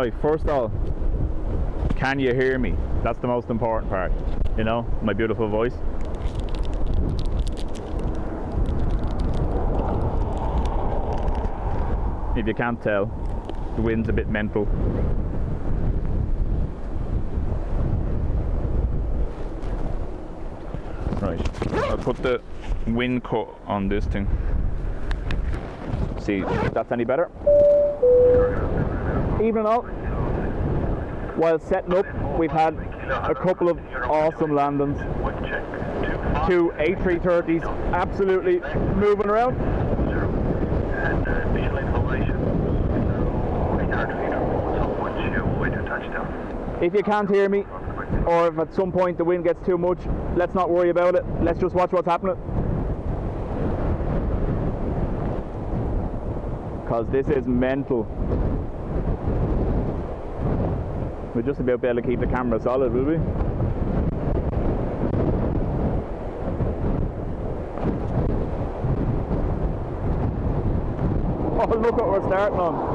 Right, first of all, can you hear me? That's the most important part, you know, my beautiful voice. If you can't tell, the wind's a bit mental. Right, I'll put the wind cut on this thing. See if that's any better. Even though, while setting up, we've had a couple of awesome landings. 2 A330s absolutely moving around. If you can't hear me, or if at some point the wind gets too much, let's not worry about it. Let's just watch what's happening. Because this is mental. We'll just about be able to keep the camera solid, will we? Oh, look what we're starting on.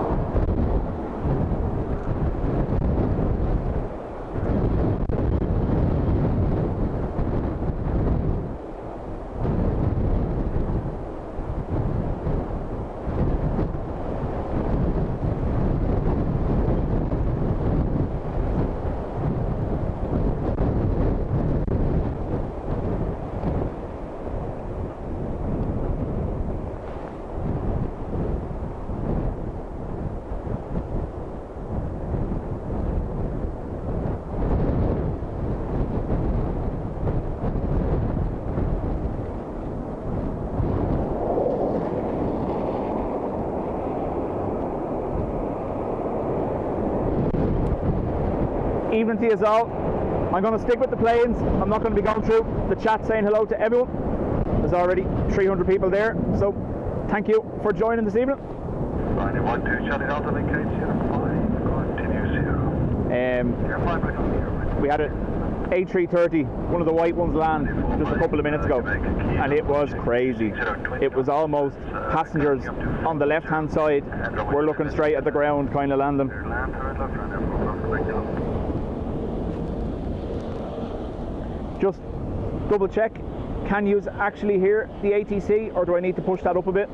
Evening to you all. I'm going to stick with the planes. I'm not going to be going through the chat saying hello to everyone. There's already 300 people there, so thank you for joining this evening. Friday 1 2 Charlie Delta, indicate 05, continue 0. We had an A330, one of the white ones, land just a couple of minutes ago, and it was crazy. It was almost passengers on the left hand side were looking straight at the ground, kind of landing. Just double check, can you actually hear the ATC, or do I need to push that up a bit?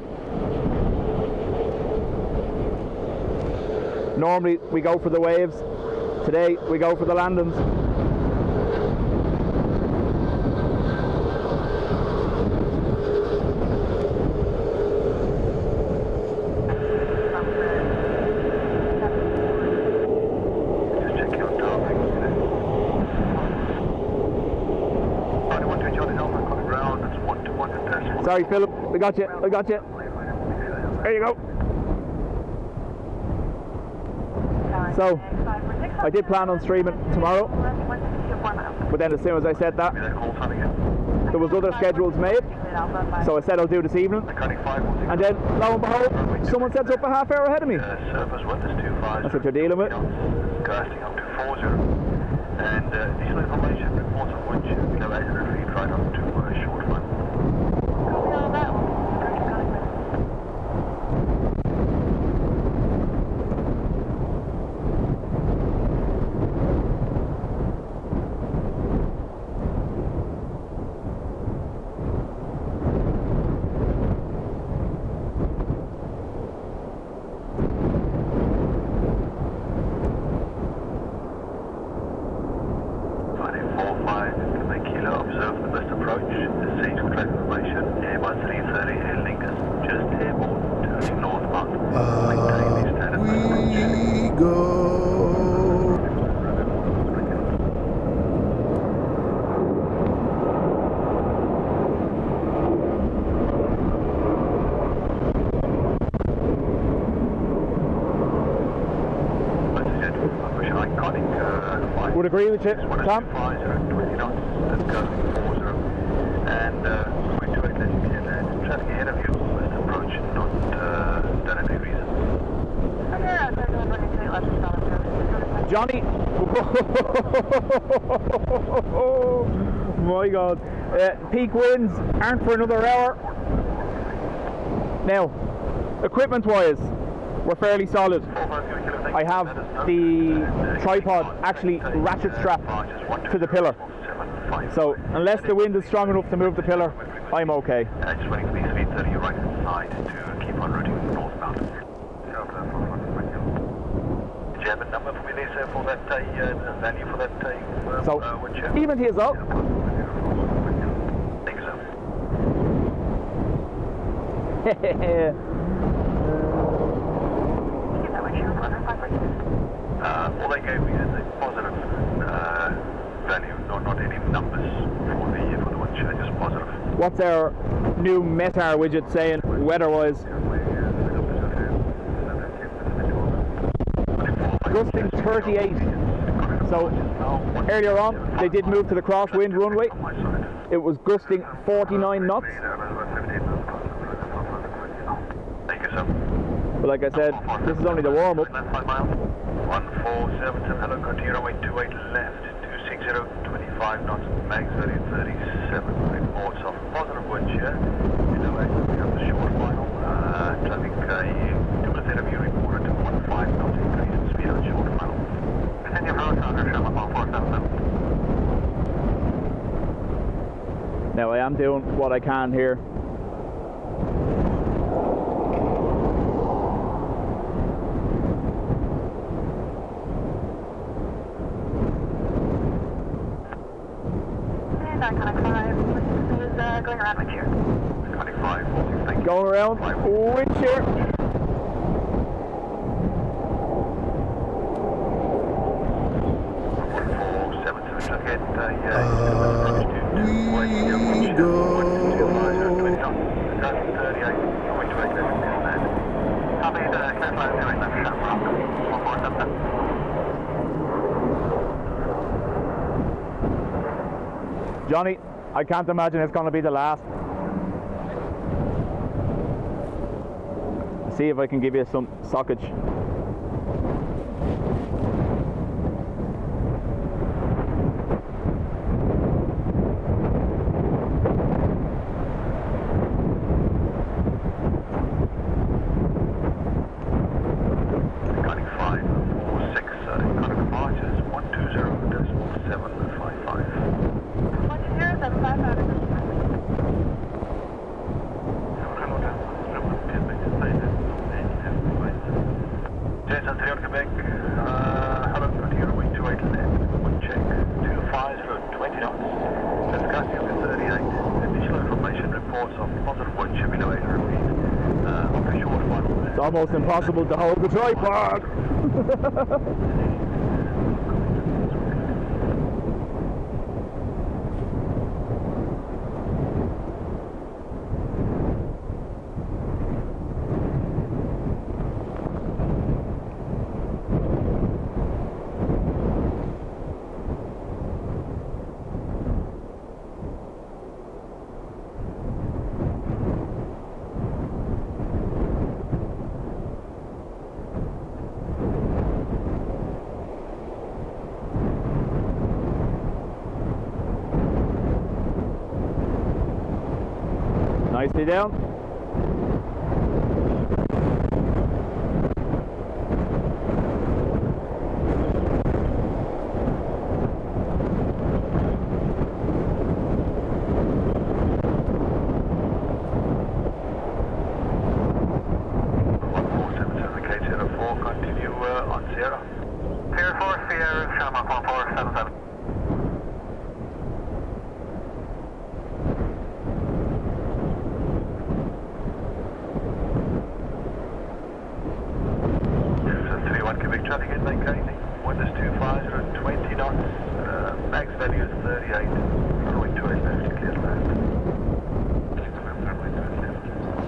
Normally we go for the waves, today we go for the landings. Sorry, Philip, I got you. There you go. So, I did plan on streaming tomorrow, but then as soon as I said that, there was other schedules made, so I said I'll do this evening, and then, lo and behold, someone sets up a half hour ahead of me. That's what you're dealing with. And additional information reports of which we have 800 feet right up to short run. Observe the best approach. The seat for track information. Airbus 330 Aer Lingus. Just airborne. Turning northbound. Maintain the standard approach. We go. Would agree with you, Tom. And going to it, traffic ahead of you, best approach, not done any reason. Johnny, my God, peak winds aren't for another hour. Now, equipment-wise, we're fairly solid. I have the tripod actually ratchet strapped to the pillar. So unless the wind is strong enough to move the pillar, I'm okay. Just waiting for the 330 right hand side to keep on routing northbound. Do you have a number for me there, sir, for that value for that so even to as well. Thank you, sir. All they gave me is a positive value, not any numbers for the wind shear, just positive. What's our new METAR widget saying weather-wise? Gusting 38. So earlier on they did move to the Crosswind runway. It was gusting 49 knots. Thank you, sir. But like I said, this is only the warm-up. 147, hello, continue runway 28 left, 260, 25 knots, max value 37, reports of positive wind shear. We have the short final, traffic Dublin Airport reported to 15 knots increase in speed on short final. Continue approach under Sherman 1477. Now I am doing what I can here. Going around wind shear. 25, 46, thank you. Going around wind shear. Johnny, I can't imagine it's going to be the last. See if I can give you some sockage. It's almost impossible to hold the tripod. Nicely down.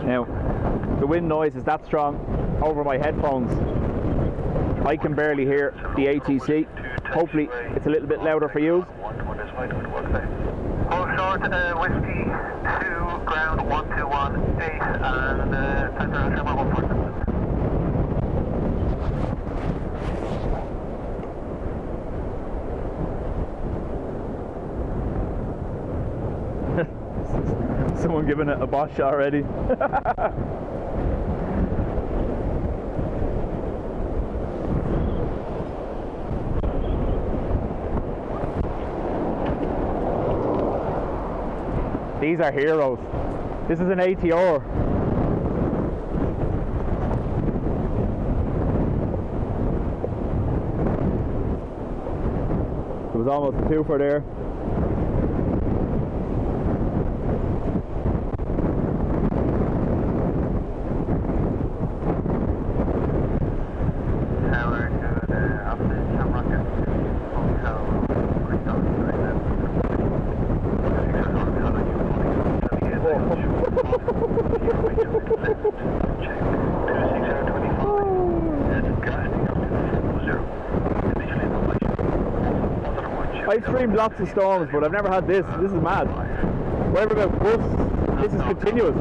Now, the wind noise is that strong over my headphones. I can barely hear the ATC. Hopefully, it's a little bit louder for you. Hold short, whiskey 2, ground 1218, and time for Sherman 147. Someone giving it a Bosch already. These are heroes. This is an ATR. It was almost a twofer there. I've streamed lots of storms, but I've never had this. This is mad. Whatever about bus, this is continuous.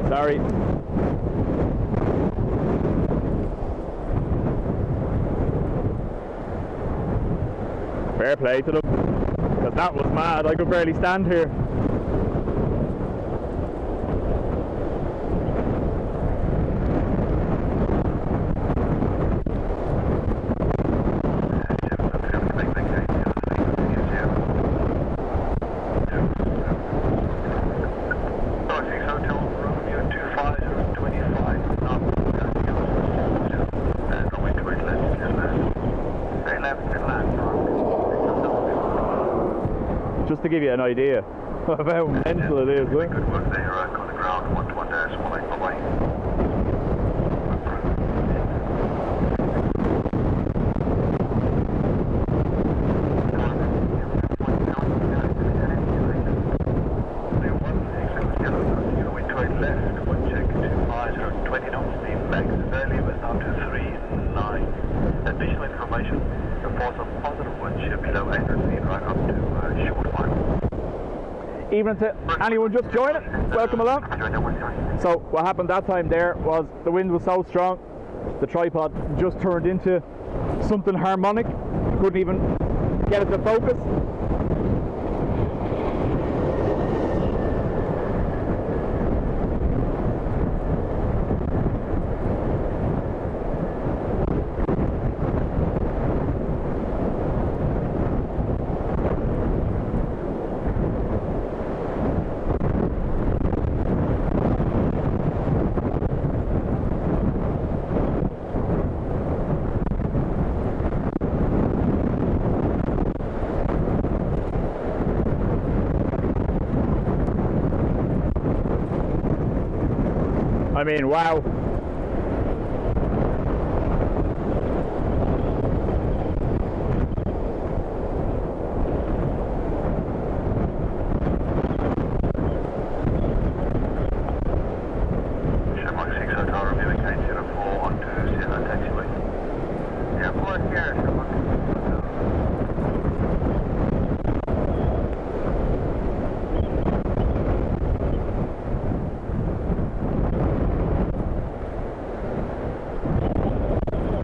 Sorry. Fair play to them, because that was mad. I could barely stand here. Just to give you an idea of how mental it is. Good work there on the ground, 121-1, bye-bye. Additional information, the force of positive wind shear below 800 feet right up to short final. Evening to anyone just joining, welcome along. So what happened that time there was the wind was so strong, the tripod just turned into something harmonic, couldn't even get it to focus. I mean, wow. Shamrock 6 Hotel reviewing 804 onto Sierra taxiway. Yeah, board here, Shamrock 6 Hotel.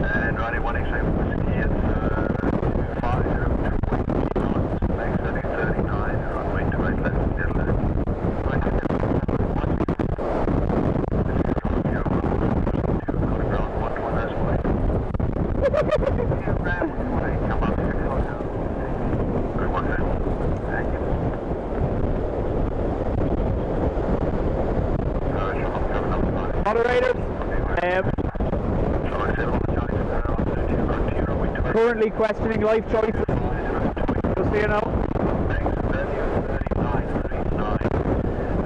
And running 1 X-ray whiskey at 250 knots, max 3039, runway 28 left, dead left. Moderators, currently questioning life choices, just so you know.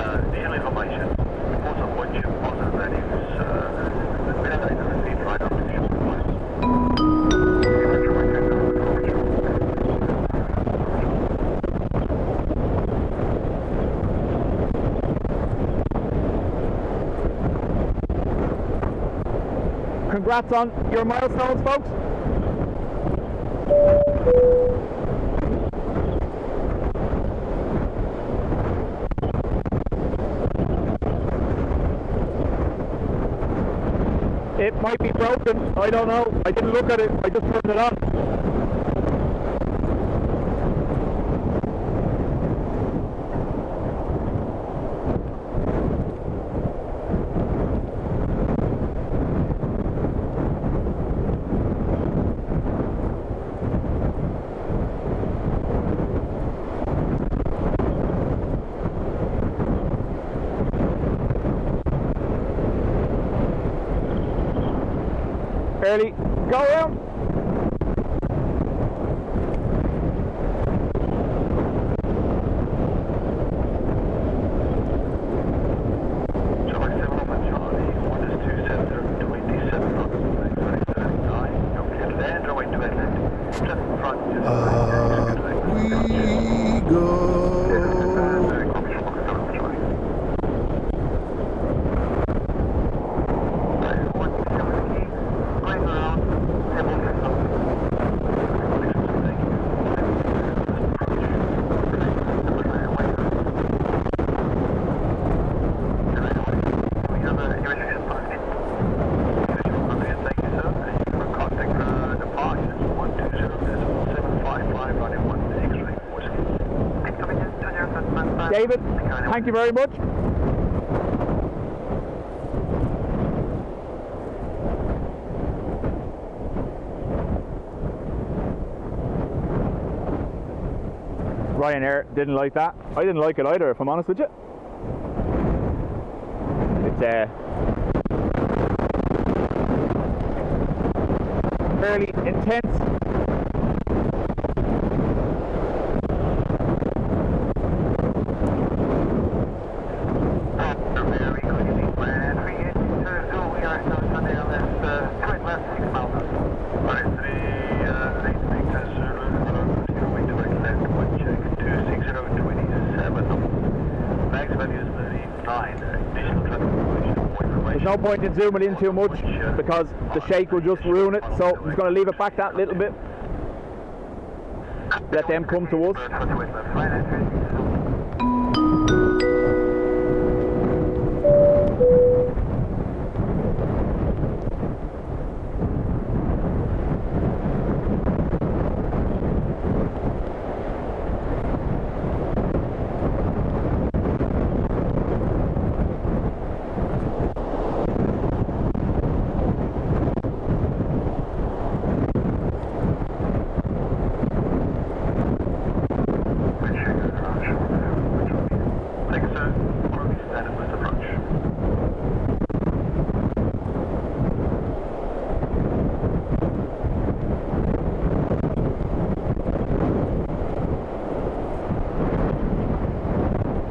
Additional information, reports of wind shear positive values, below 800 feet right up to the short line. Congrats on your milestones, folks. It might be broken, I don't know. I didn't look at it, I just turned it on. Early, go around. David, thank you very much. Ryanair didn't like that. I didn't like it either, if I'm honest with you. It's fairly intense. There's no point in zooming in too much because the shake will just ruin it, so I'm just going to leave it back that little bit. Let them come to us.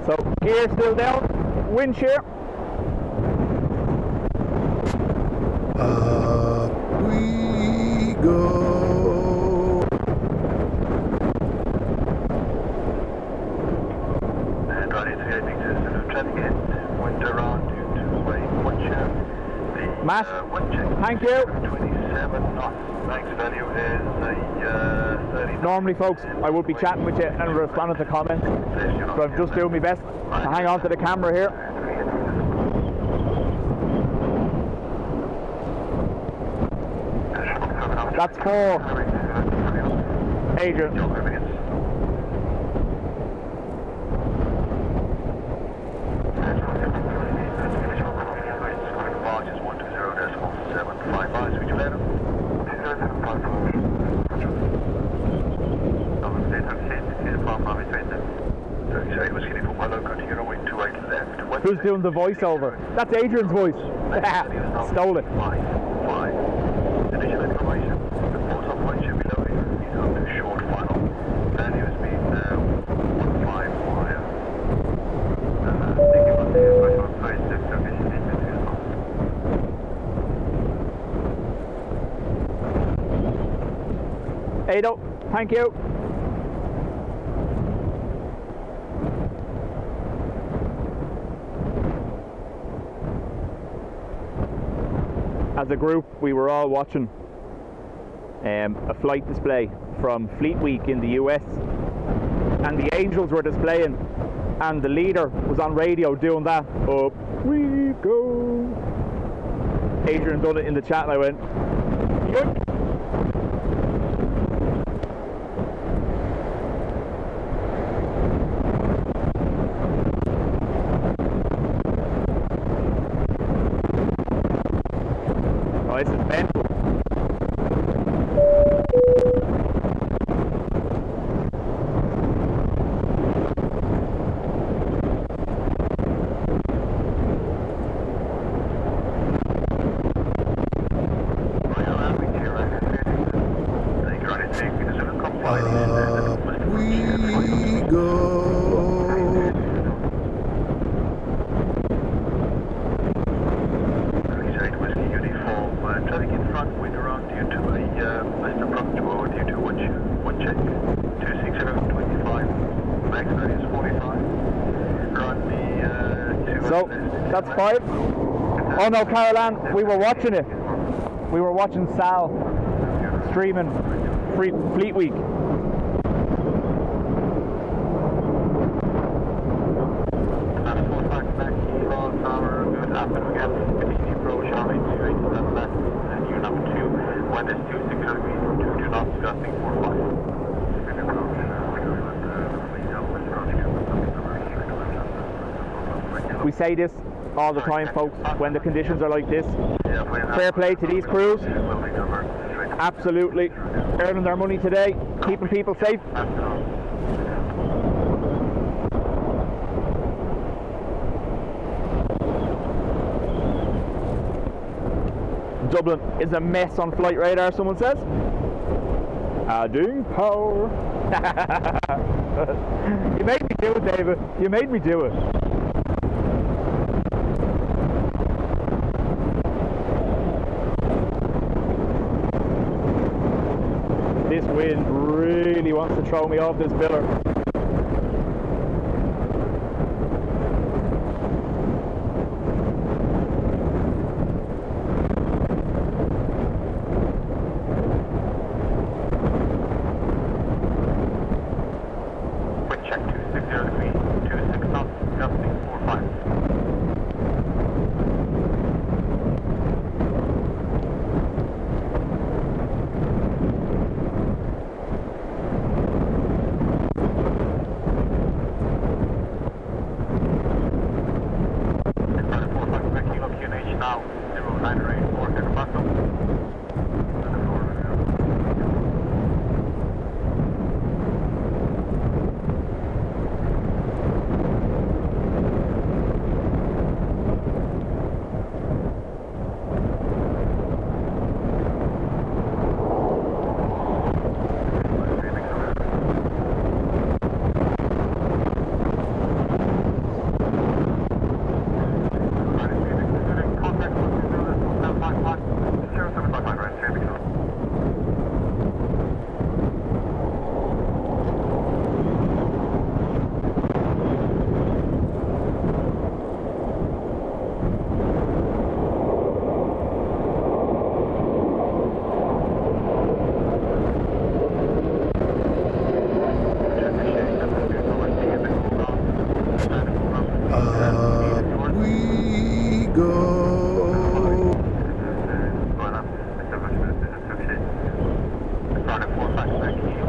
So gear still down, wind shear. Up we go. And right into the Airbus traffic end, wind around to wind shear. Matt, wind check. thank you. 27 knots. Max value is a 30. Normally folks, I would be chatting with you and responding to comments, but I'm just doing my best to hang on to the camera here. That's for Adrian. Who's doing the voiceover? That's Adrian's voice. Stole it. Initial information. The force of wind should be loading. He's up to short final. Value has been 1.5 wire. Thinking about the aircraft on 36 location in Ado, thank you. As a group, we were all watching a flight display from Fleet Week in the US, and the Angels were displaying, and the leader was on radio doing that. Up we go. Adrian done it in the chat, and I went, yoink. Oh, this is mental. We go. Traffic in front, wind around due to a western approach or due to one check. 26025, max radius 45. Run the So that's 5. Oh no, Caroline, we were watching it. We were watching Sal streaming Fleet Week. We say this all the time, folks, when the conditions are like this. Fair play to these crews. Absolutely. Earning their money today, keeping people safe. Dublin is a mess on flight radar, someone says. Adding power. You made me do it, David. You made me do it. This wind really wants to throw me off this pillar.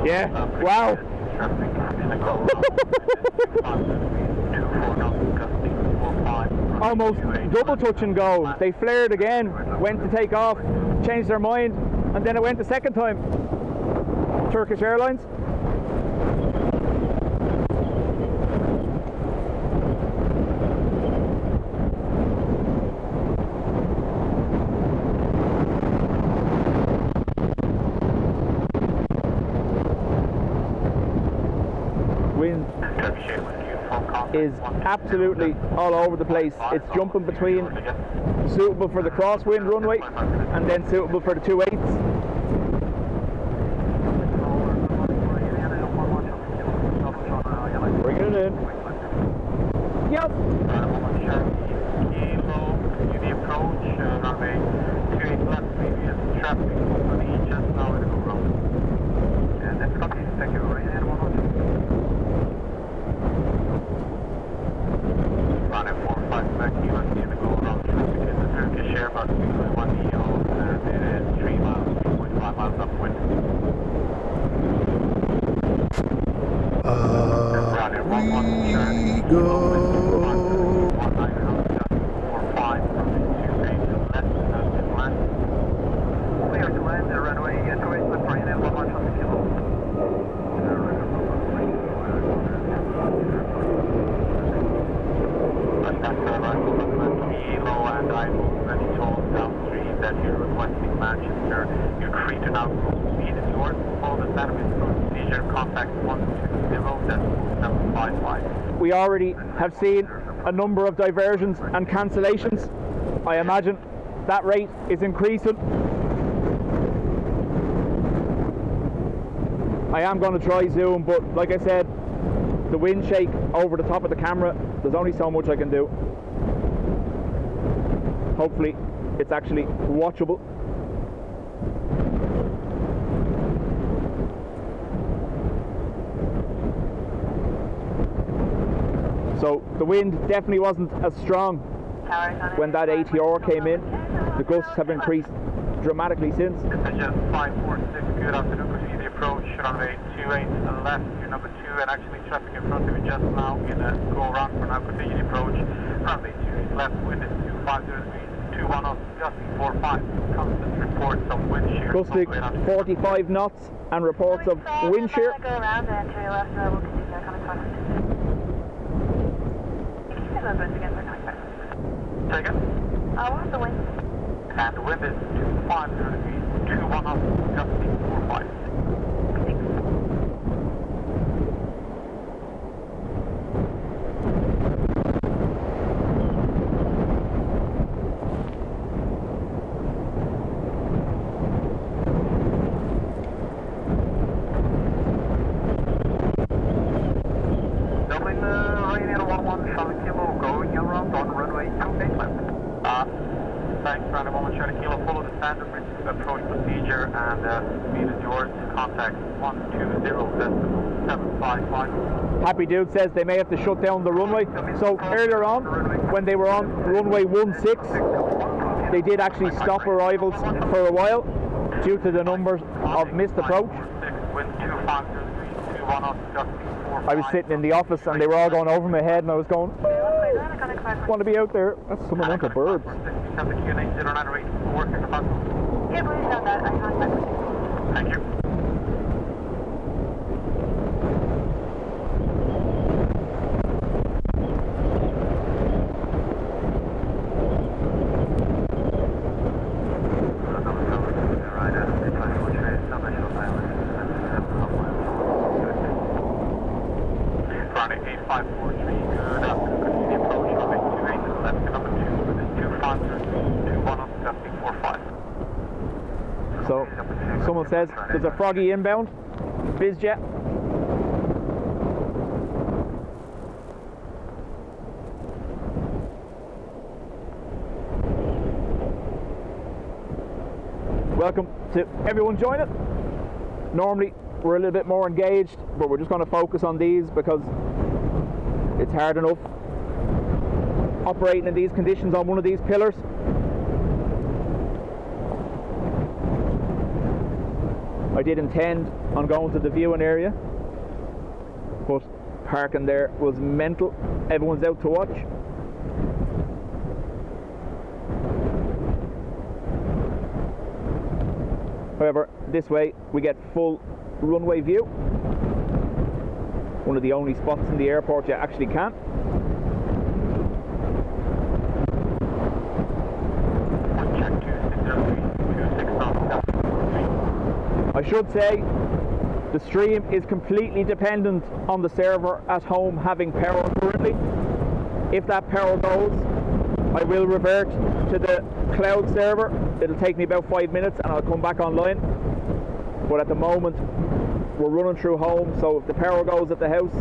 Yeah, wow. Almost double touch and go. They flared again, went to take off, changed their mind, and then it went the second time. Turkish Airlines. Wind is absolutely all over the place. It's jumping between suitable for the crosswind runway and then suitable for the 2/8. Bring it in. Yep. go. Clear to land the runway, Crosswind with Ryanair 11 kilo. Kilo, and I move any tolls downstream that you're requesting Manchester. Your crew to now speed is yours. Follow the standard procedure. Contact 120.755. We already have seen a number of diversions and cancellations. I imagine that rate is increasing. I am going to try zoom, but like I said, the wind shake over the top of the camera, there's only so much I can do. Hopefully it's actually watchable. So the wind definitely wasn't as strong when that ATR came in. The gusts have increased dramatically since. Just 546, good afternoon, proceed the approach, runway 28 left, your number 2, and actually traffic in front of you just now in a go around for now, continue the approach, runway 28 left, wind is 250 degrees, 21 knots, gusting 45, constant reports of wind shear. Gusting 45 knots and reports of wind shear. Go around and to your left, we'll continue coming across. Say again? What's the wind? And the wind is 250 degrees, 21 knots, gusting 45. Dublin Ryanair 11 kilo, going around on runway 28 left. Thanks, round 1 kilo, follow the standard approach procedure, and speed is yours. Contact 120.755. Happy Dude says they may have to shut down the runway. So earlier on, when they were on runway 16, they did actually stop arrivals for a while due to the numbers of missed approach. I was sitting in the office and they were all going over my head and I was going, I want to be out there. That's someone like a bird. Yeah, please done that. I contact. Thank you. Running 8543, good afternoon. The approach runway 28 left, number 2, with 250, 21 So someone says there's a froggy inbound, Bizjet. Welcome to everyone joining. Normally we're a little bit more engaged, but we're just going to focus on these because it's hard enough operating in these conditions on one of these pillars. I did intend on going to the viewing area, but parking there was mental. Everyone's out to watch. However, this way we get full runway view. One of the only spots in the airport you actually can. I should say the stream is completely dependent on the server at home having power currently. If that power goes, I will revert to the cloud server. It'll take me about 5 minutes and I'll come back online. But at the moment, we're running through home, so if the power goes at the house.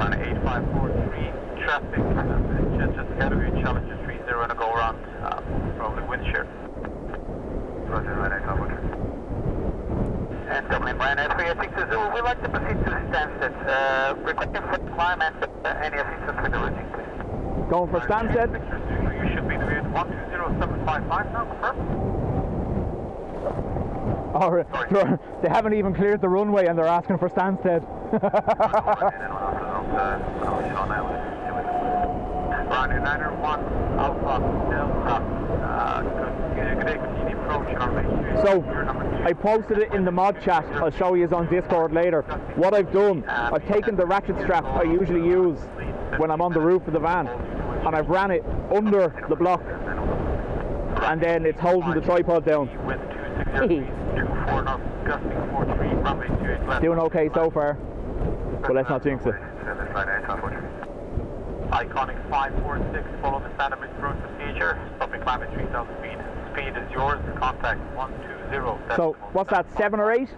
On 8543, traffic just ahead of you, Challenger 30 and a go around, probably wind shear. Roger, Ryanair, Doubler. And Dublin Ryanair 360, we'd like to proceed to the Stansted. Requesting for climb and any assistance with the routing, please. Going for Stansted. You should be with 120755 now, confirm? Oh, they haven't even cleared the runway and they're asking for Stansted. Ryanair 91 Alpha Delta. Good approach on So, I posted it in the mod chat. I'll show you on Discord later. What I've done, I've taken the ratchet strap I usually use when I'm on the roof of the van, and I've ran it under the block, and then it's holding the tripod down. Doing okay so far, but let's not jinx it. Iconic 546, follow the standard approach procedure. Stopping climate 3000 feet. Speed is yours. Contact 120. So, what's that, 7 or 8?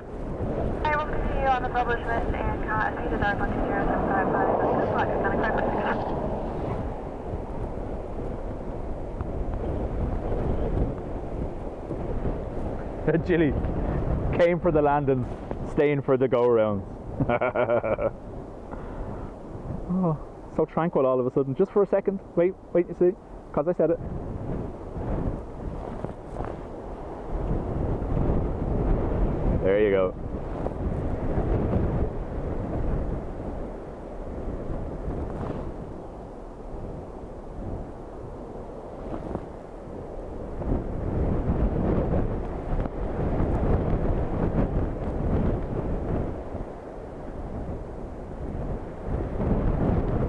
I will continue on the publishment and speed is our 120. Jilly came for the landings, staying for the go-rounds. Oh, so tranquil all of a sudden. Just for a second. Wait, you see? Because I said it. There you go.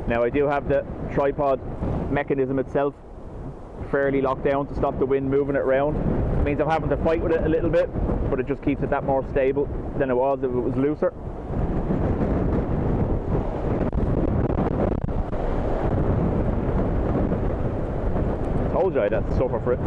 Now I do have the tripod mechanism itself fairly locked down to stop the wind moving it around. It means I'm having to fight with it a little bit, but it just keeps it that more stable than it was if it was looser. Told you I'd have to suffer for it.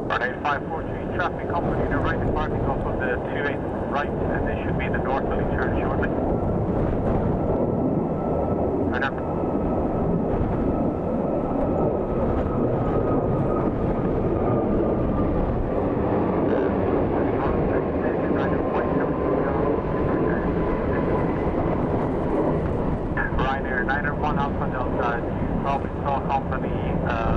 Ryanair 543 traffic company, the right departing off of the 28 right, and they should be in the northerly turn shortly. Ryanair 91 Alpha Delta, you probably saw company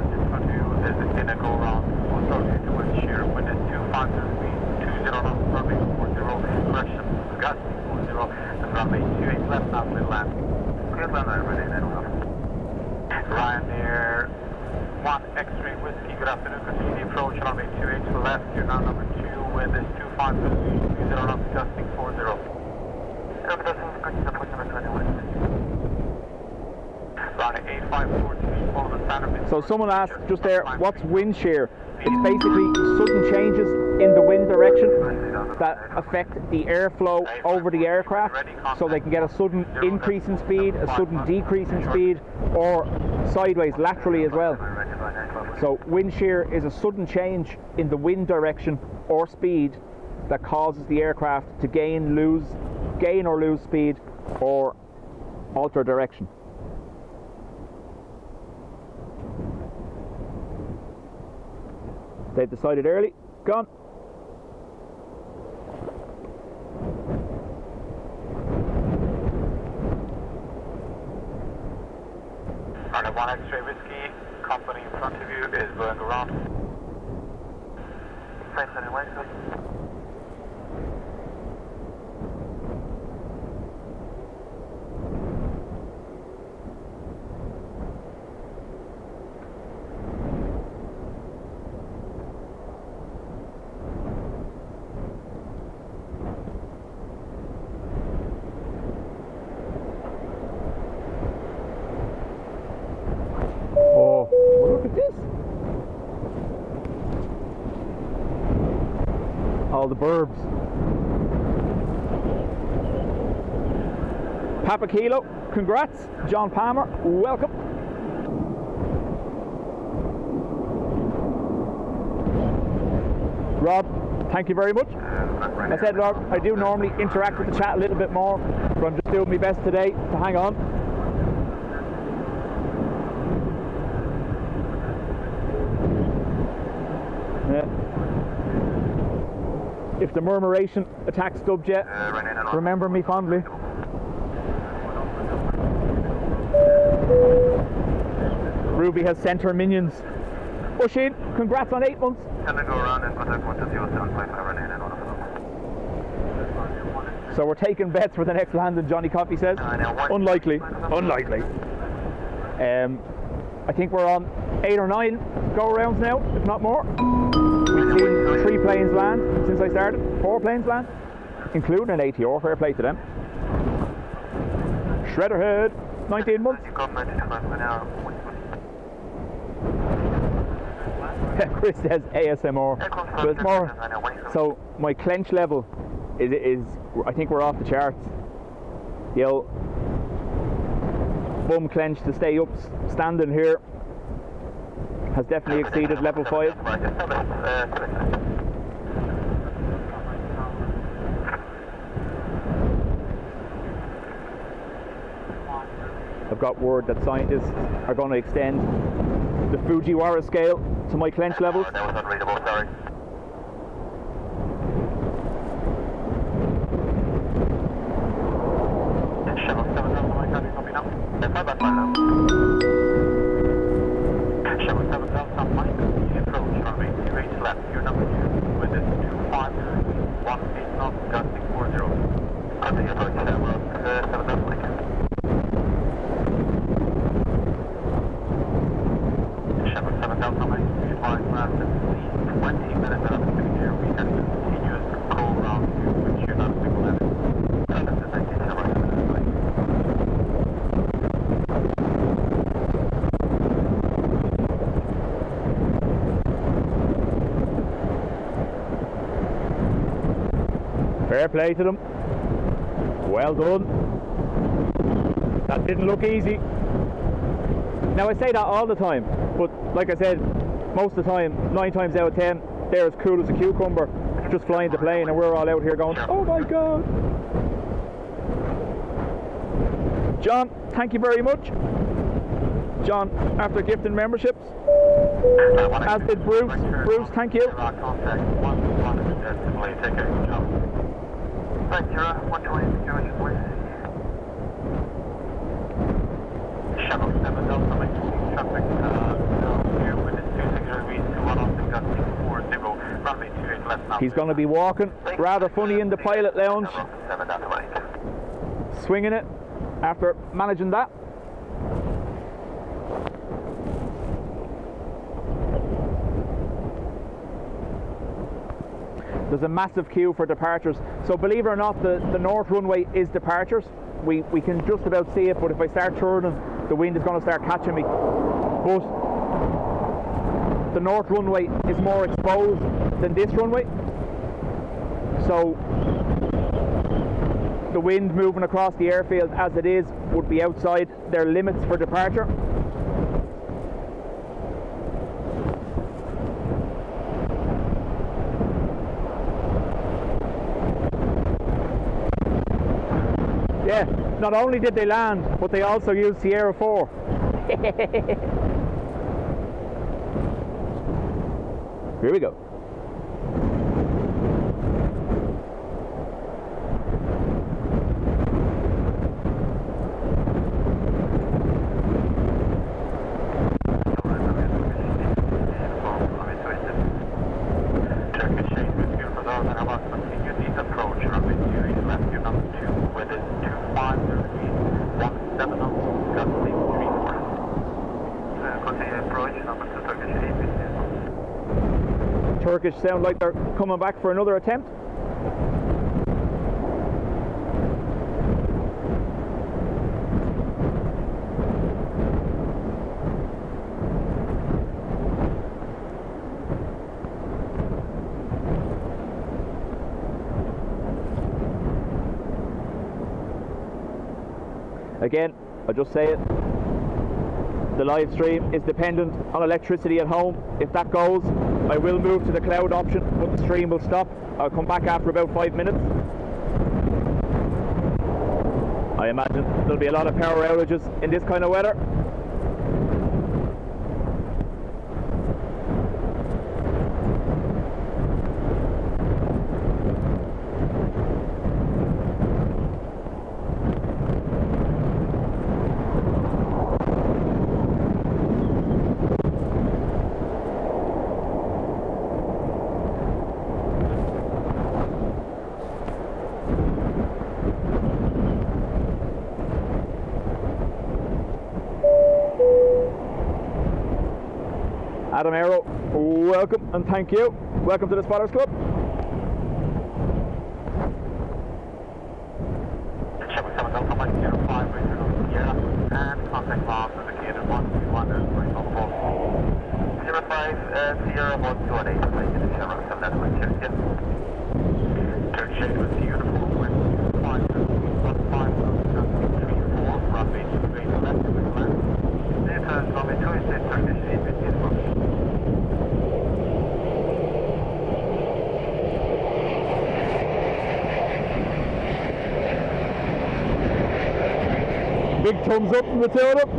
just going to is in a go round. To wind shear, wind is 250 speed, 20 knots, runway 40, correction, gas 40, and runway 28 left now with land. Clear land over there, Ryanair 1 X-ray Whiskey, good afternoon, continue the approach, runway 28 to the left, you're now number 2, wind is 250 speed, 20 knots, gusting 40. Ryanair 8543, follow the standard. So someone asked just there, what's wind shear? It's basically sudden changes in the wind direction that affect the airflow over the aircraft, so they can get a sudden increase in speed, a sudden decrease in speed, or sideways, laterally as well. So wind shear is a sudden change in the wind direction or speed that causes the aircraft to gain or lose speed or alter direction. They've decided early. Gone. Ryanair 1 X-ray Whiskey, company in front of you is going around. Thanks anyway, sir. All the burbs. Papa Kilo, congrats. John Palmer, welcome. Rob, thank you very much. I said, Rob, I do normally interact with the chat a little bit more, but I'm just doing my best today to hang on. Yeah. If the murmuration attacks Dubjet, remember me Ruby has sent her minions. Oisin, congrats on 8 months. Can I go around and contact 12075 Ryanair and So we're taking bets for the next landing, Johnny Coffey says. Unlikely. Unlikely. I think we're on 8 or 9 go-arounds now, if not more. We've seen 3 planes land since I started. 4 planes land, including an ATR. Fair play to them. Shredderhead, 19 months. Chris says ASMR. But it's more. So my clench level is I think we're off the charts. The old bum clench to stay up standing here has definitely exceeded level 5. I've got word that scientists are going to extend the Fujiwara scale to my clench levels. That was unreadable, sorry. Shuttle 7000, my copy, copy now. That's my best line now. Shuttle 7000, Mike, easy approach, runway 28 left, your number 2, with it 2518 knots, got 640. Continue approach, we're on 7000, Mike. Shuttle 7000, Mike, advise last at least 20 minutes out of the here, we have continuous call round to which you're not single left. Fair play to them. Well done. That didn't look easy. Now I say that all the time, but like I said, most of the time, 9 times out of 10, they're as cool as a cucumber, just flying the plane, and we're all out here going, oh my god. John, thank you very much. John, after gifting memberships, as did Bruce. Bruce, thank you. Right, 120, George, please. Shuttle 7 Delta, make traffic, here with the 260 to 106, got 640, runway 28 left now. He's going to be walking rather funny in the pilot lounge, swinging it after managing that. There's a massive queue for departures. So believe it or not, the north runway is departures. We can just about see it, but if I start turning, the wind is going to start catching me. But the north runway is more exposed than this runway. So the wind moving across the airfield as it is would be outside their limits for departure. Yeah, not only did they land, but they also used Sierra 4. Here we go. Turkish sound like they're coming back for another attempt. Again, I'll just say it. The live stream is dependent on electricity at home. If that goes, I will move to the cloud option, but the stream will stop. I'll come back after about 5 minutes. I imagine there'll be a lot of power outages in this kind of weather. Adam Aero, welcome and thank you. Welcome to the Spotters Club. And contact loss indicated 121 is going on the ball. 050128, taking the Chevron 7 check. Third shade with the uniform with 534, roughly 3 left with land. Data is runway 26, Turkish 8 with uniform. Big thumbs up from the two of them.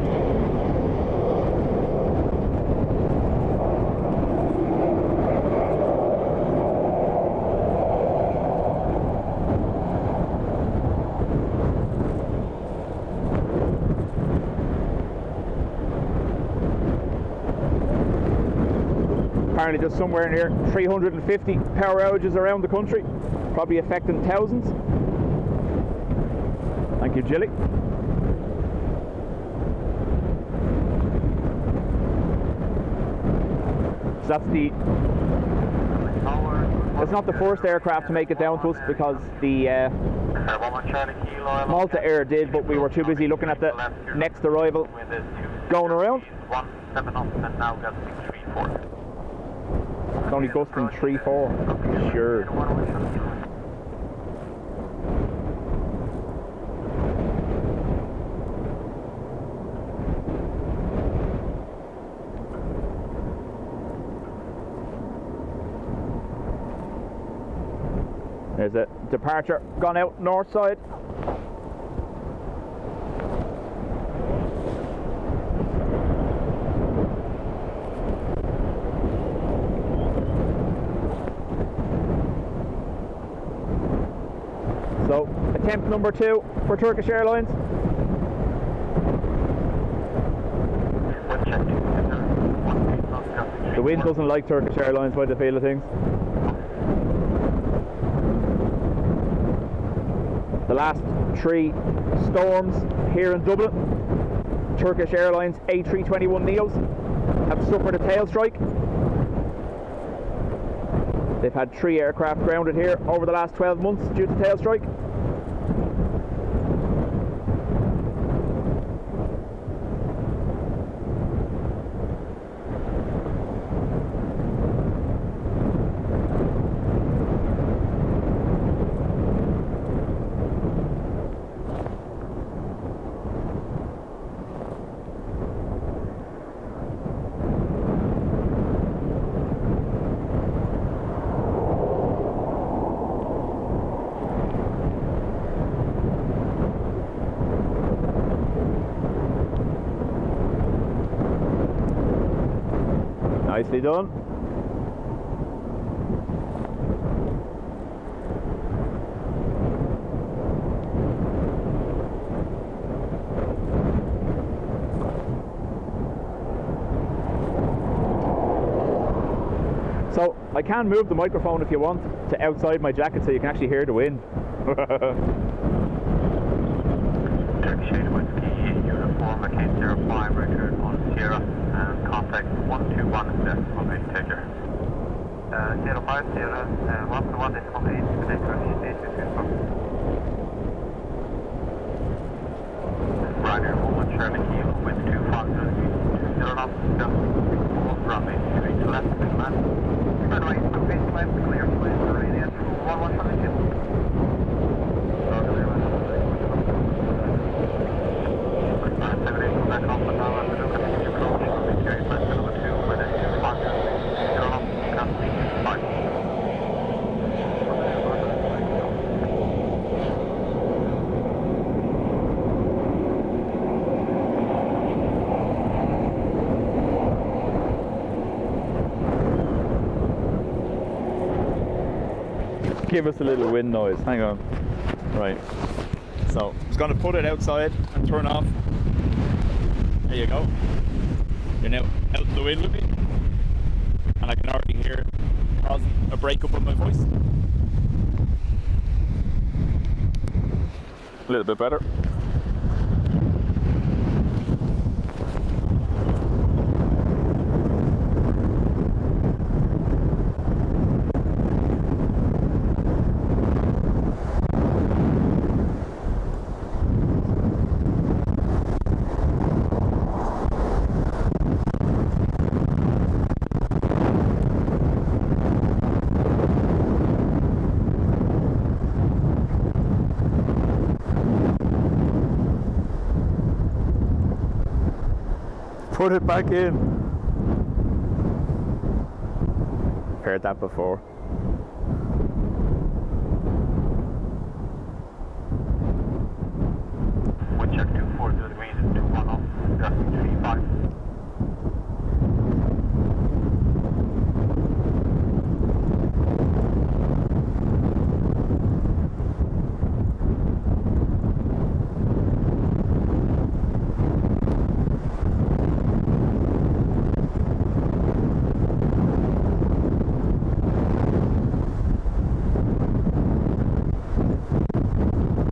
Apparently just somewhere near 350 power outages around the country, probably affecting thousands. Thank you, Jilly. So that's it's not the first aircraft to make it down to us, because the Malta Air did, but we were too busy looking at the next arrival going around. It's only gusting 3-4. Sure. There's a departure gone out north side. So, attempt number 2 for Turkish Airlines. The wind doesn't like Turkish Airlines by the feel of things. The last 3 storms here in Dublin, Turkish Airlines A321neos have suffered a tail strike. They've had 3 aircraft grounded here over the last 12 months due to tail strike. Nicely done. So I can move the microphone if you want to outside my jacket so you can actually hear the wind. Turkish Airways uniform at 05 return on Sierra and contact 121 decimal 8 taker. 05 Sierra 121 decimal 8 with Turkish Airways uniform. Ryanair Woman Charlie Kilo with 2 Foxes 20 knots just 4 runway 3 to left with land. Turn right to base left clear to land Ryanair 1172. Back off the tower and the continue approach will be carried by number 2 with a 2 Foxes 0 knots just 5. Give us a little wind noise, hang on. Right, so I'm just going to put it outside and turn off. There you go. You're now out in the wind with me, and I can already hear it causing a breakup of my voice. A little bit better. put it back in. Heard that before. Wind check 240 degrees, 21 off, gusting 35.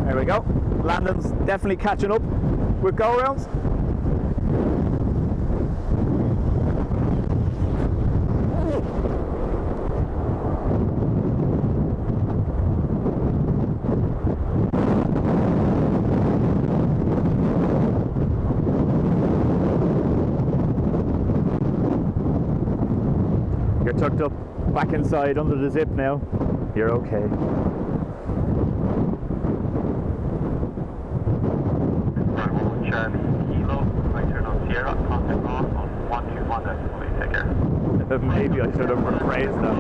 There we go. Landing's definitely catching up with go-rounds. You're tucked up back inside under the zip now. You're okay. Charlie Kilo, right turn on Sierra, contact on 121, that's take care. Maybe I should have rephrased that.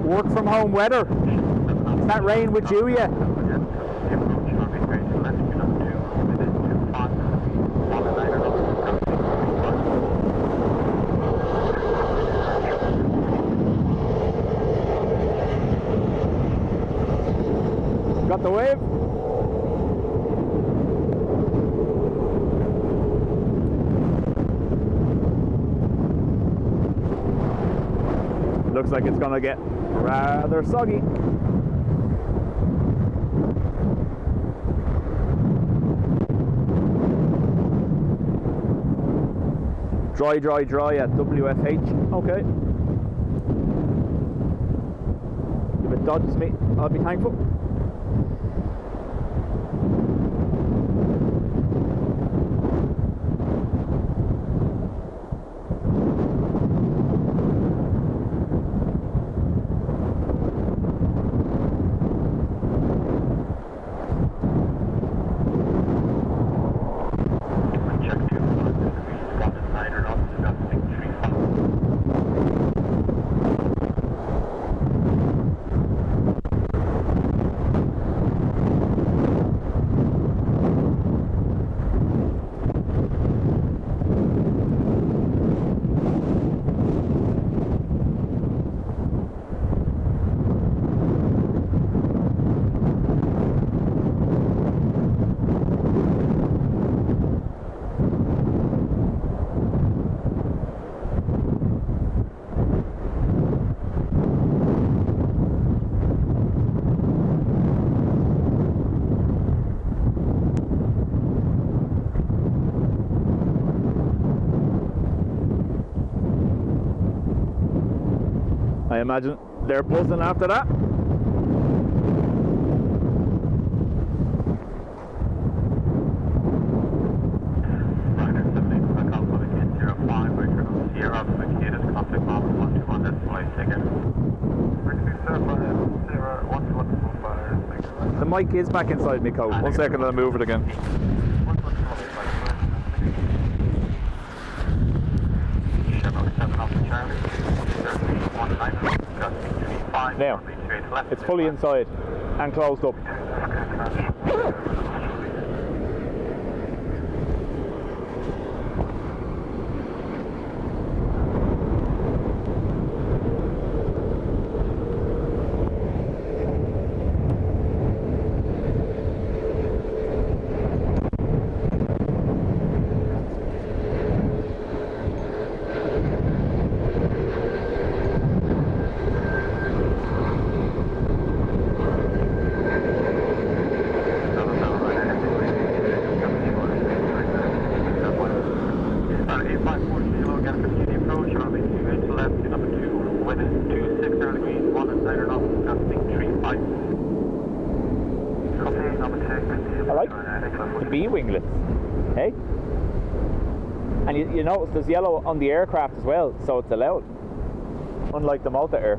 Work from home weather. Is that rain with you yet? Got the wave? Looks like it's gonna get rather soggy. Dry, dry, dry at WFH. Okay. If it dodges me, I'll be thankful. I imagine they're buzzing after that. Ryanair 78 back Alpha again 05, return on Sierra, Makida's contact map 121, that's flight ticket. The mic is back inside me coat. 1 second, I'll move it again. Now, it's fully inside and closed up. Copy, number 2. I like the B winglets, hey? And you notice there's yellow on the aircraft as well, so it's allowed, unlike the Malta Air.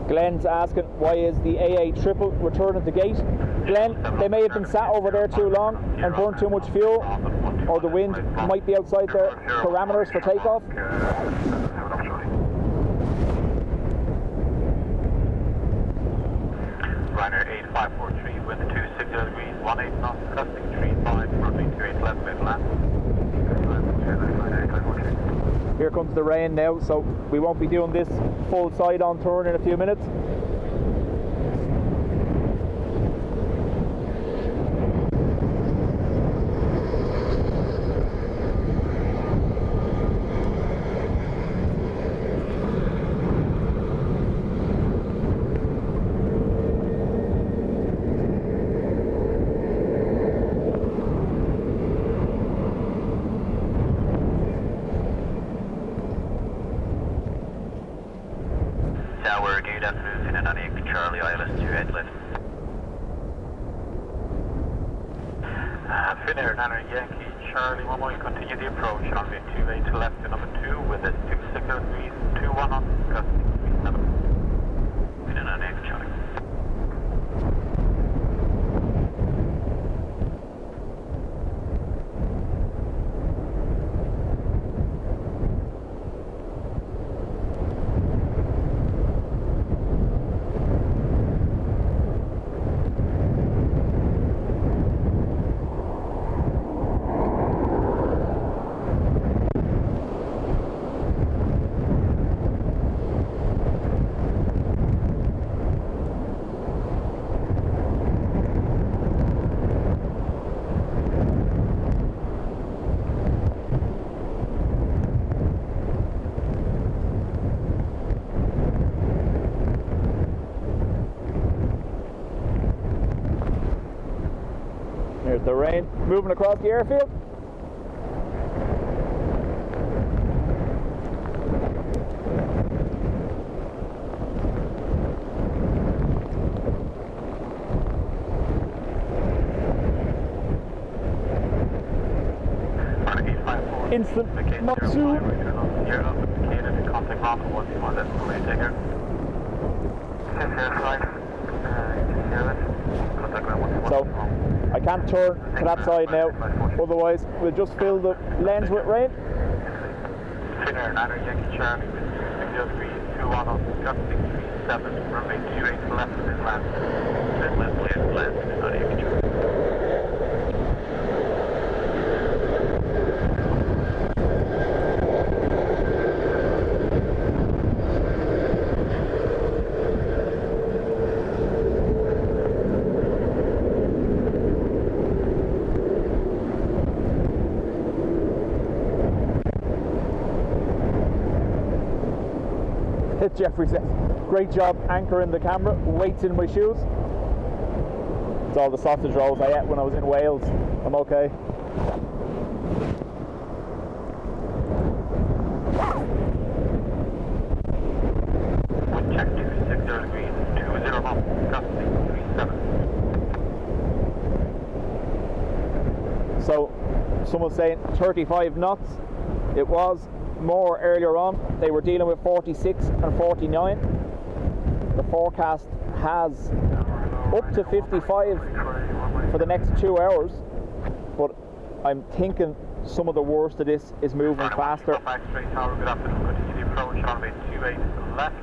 Glenn's asking, why is the AA triple returning to gate? Glenn, they may have been sat over there too long and burned too much fuel, or the wind might be outside their parameters for takeoff. Ryanair 8543, wind 260 degrees, 18 knots, cresting 35, runway 28 left, mid land. Here comes the rain now, so we won't be doing this full side-on turn in a few minutes. Tower, good afternoon, Finland Charlie, ILS 28 left. Finnair, Niner Yankee, Charlie 11, continue the approach, runway 28 left to number 2 with a 26 degrees, 21 on, cresting 37. Finland Yankee, Charlie. There's the rain moving across the airfield. Instant monsoon. So I can't turn to that side now, otherwise we'll just fill the lens with rain. Finnair, Niner Yankee Charlie, 60321 on, cresting 37, runway 28 left of this land. Left, Niner Yankee Charlie. Jeffrey says, great job anchoring the camera, weights in my shoes. It's all the sausage rolls I ate when I was in Wales. I'm okay. Wind check 260 degrees, 20 knots, gusting 37. So, someone's saying 35 knots. It was more earlier on. They were dealing with 46 and 49. The forecast has up to 55 for the next 2 hours, but I'm thinking some of the worst of this is moving faster. Back straight tower, good afternoon, continue the approach, runway 28 left,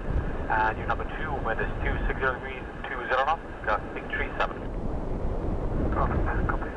and your number 2, wind is 260 degrees, 20 knots, got big 37. Copy,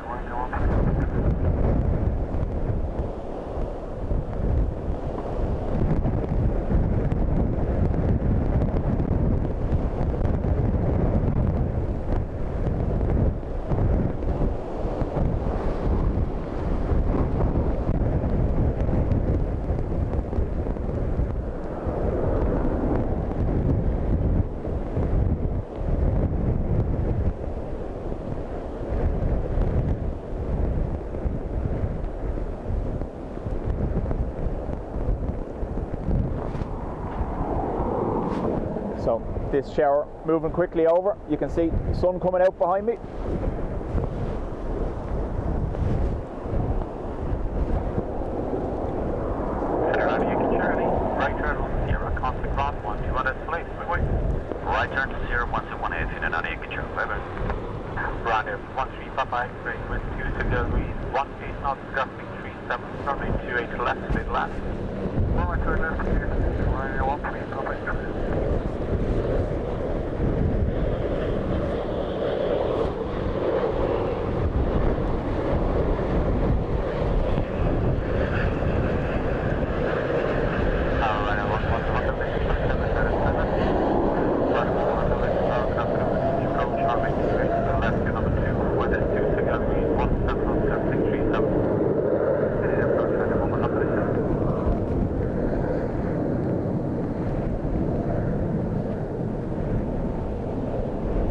So this shower moving quickly over. You can see the sun coming out behind me. Right turn on Sierra, constant ground, 121 escalate, right turn to Sierra, 118 and on Yankee Charlie, bye-bye. Ryanair 1355, straight wind 260 degrees, 1 feet knots, gusting 37, runway 28 left, straight left. Runway 2 left, Ryanair 1355.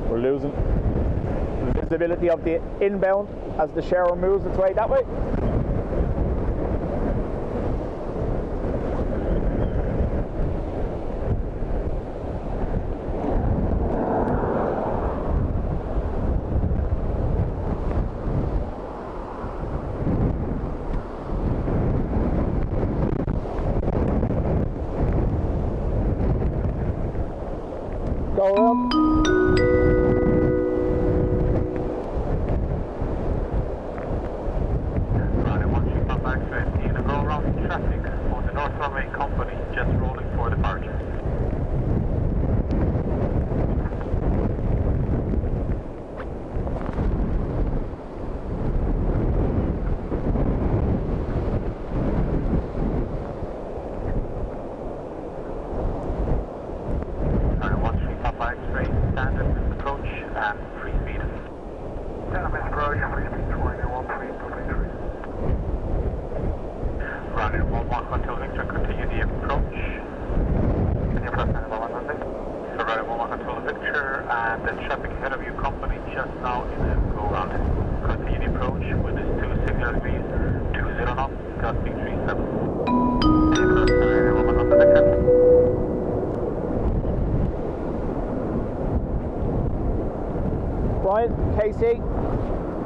We're losing the visibility of the inbound as the shower moves its way that way. Go around.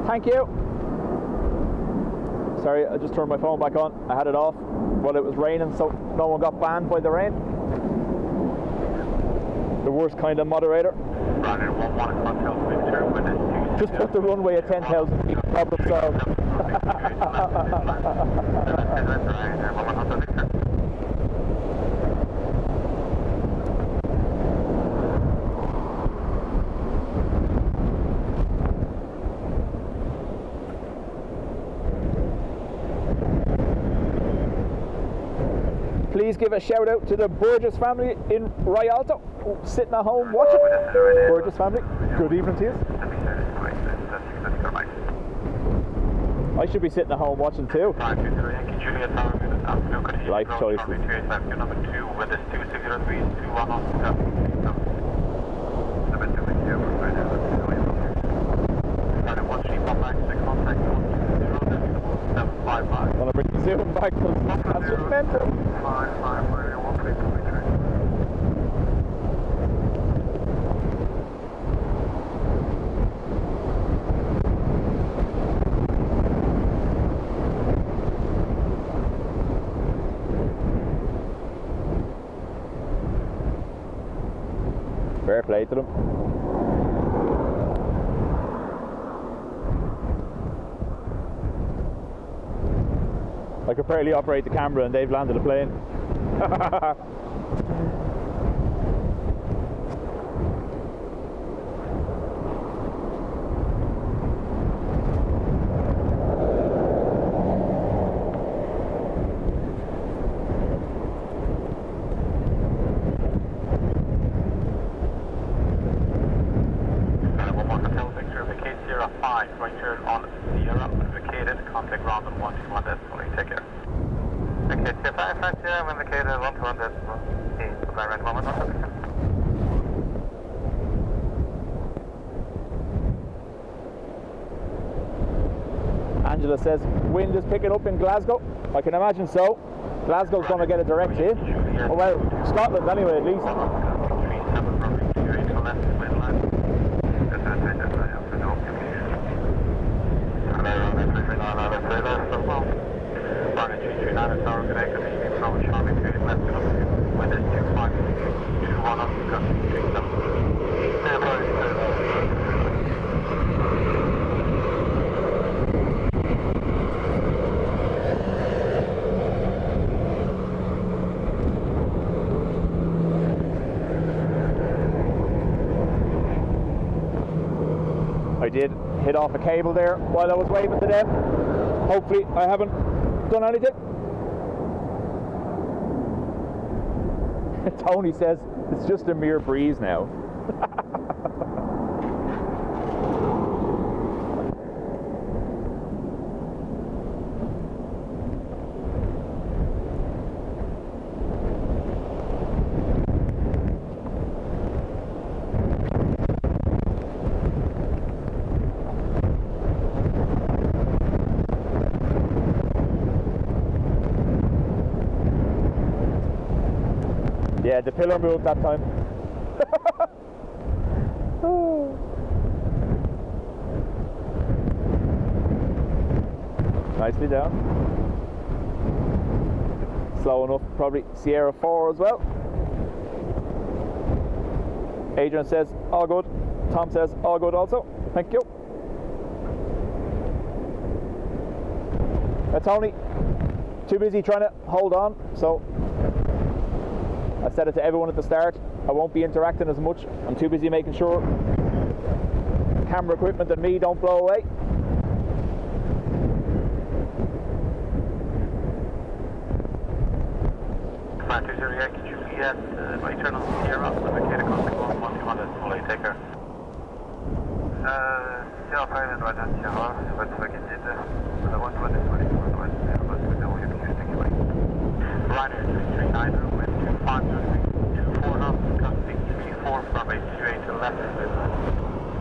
Thank you. Sorry, I just turned my phone back on. I had it off while it was raining, so no one got banned by the rain. The worst kind of moderator. Just put the runway at 10,000 feet. Problem solved. Please give a shout out to the Burgess family in Rialto, sitting at home watching. Burgess family, good evening to you. I should be sitting at home watching too. Life choices. I'm gonna bring the zoom back because that's just mental. Fair play to them. I could barely operate the camera and they've landed a plane. Angela says, wind is picking up in Glasgow. I can imagine so. Glasgow's going to get a direct hit. Oh well, Scotland anyway at least. I did hit off a cable there while I was waving to them. Hopefully I haven't done anything. Tony says it's just a mere breeze now. Yeah, the pillar moved that time. Nicely down. Slow enough, probably Sierra 4 as well. Adrian says, all good. Tom says, all good also. Thank you. Tony, too busy trying to hold on, so I said it to everyone at the start, I won't be interacting as much. I'm too busy making sure camera equipment and me don't blow away. Command 208, Juliet, my internal Sierra, indicator contact 121, fully take care. Sierra 5 and right hand Sierra, Volkswagen did the 120, Ryanair 339 with 2524 knots, costing 34 from 828 to left.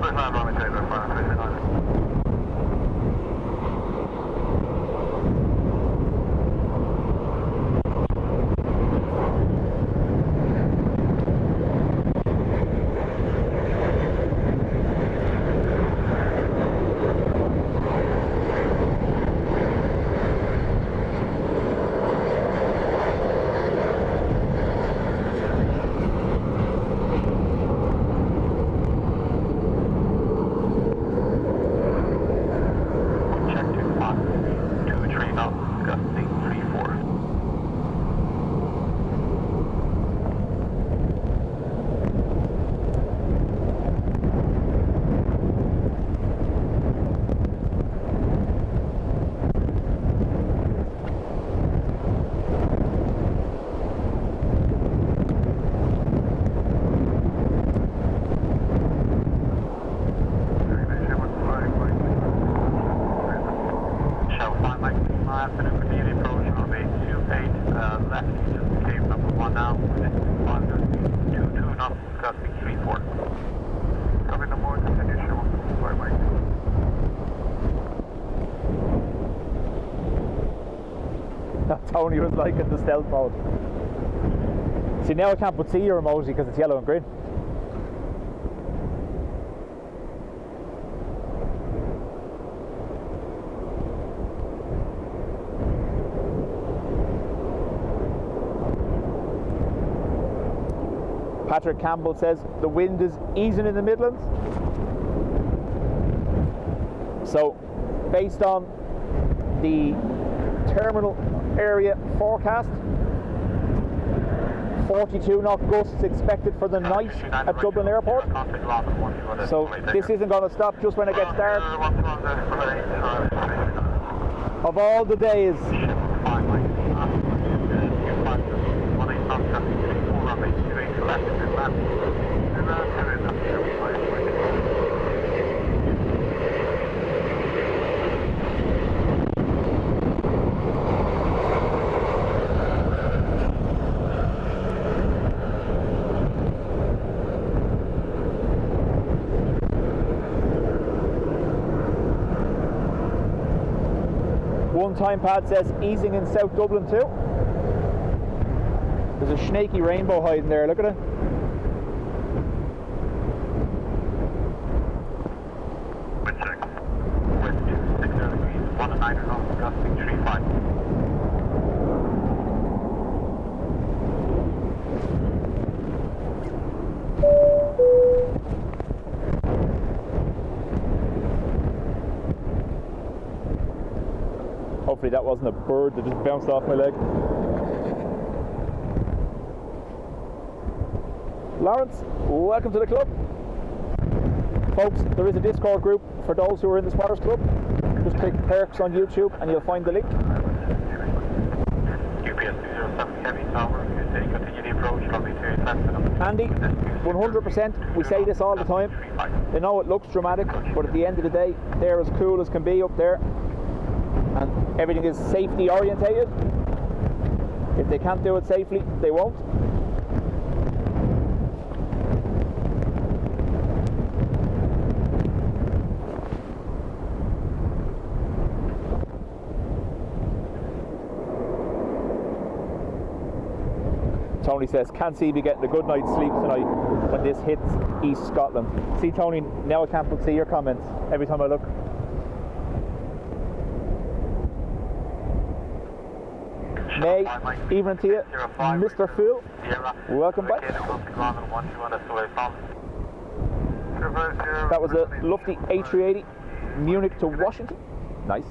First line runway trailer, 539. Tony was liking the stealth mode. See, now I can't put see your emoji because it's yellow and green. Patrick Campbell says the wind is easing in the Midlands. So based on the terminal area forecast. 42 knot gusts expected for the night at Dublin Airport. So this isn't going to stop just when it gets dark. Of all the days. One time pad says easing in South Dublin too. There's a snaky rainbow hiding there, look at it. Wind check. West 60 degrees, 1 and 9 knots, gusting 3.5. Hopefully that wasn't a bird that just bounced off my leg. Lawrence, welcome to the club. Folks, there is a Discord group for those who are in the Spotters Club. Just click Perks on YouTube and you'll find the link. UPS 207 Heavy Tower, continue the approach, lovely to Andy, 100%, we say this all the time. I know it looks dramatic, but at the end of the day, they're as cool as can be up there. And everything is safety orientated. If they can't do it safely, they won't. Tony says, can't see me getting a good night's sleep tonight when this hits East Scotland. See, Tony, now I can't but see your comments every time I look. May, evening to you, Mr. Phil. Welcome back. That was a lofty A380, Munich to Washington. Nice.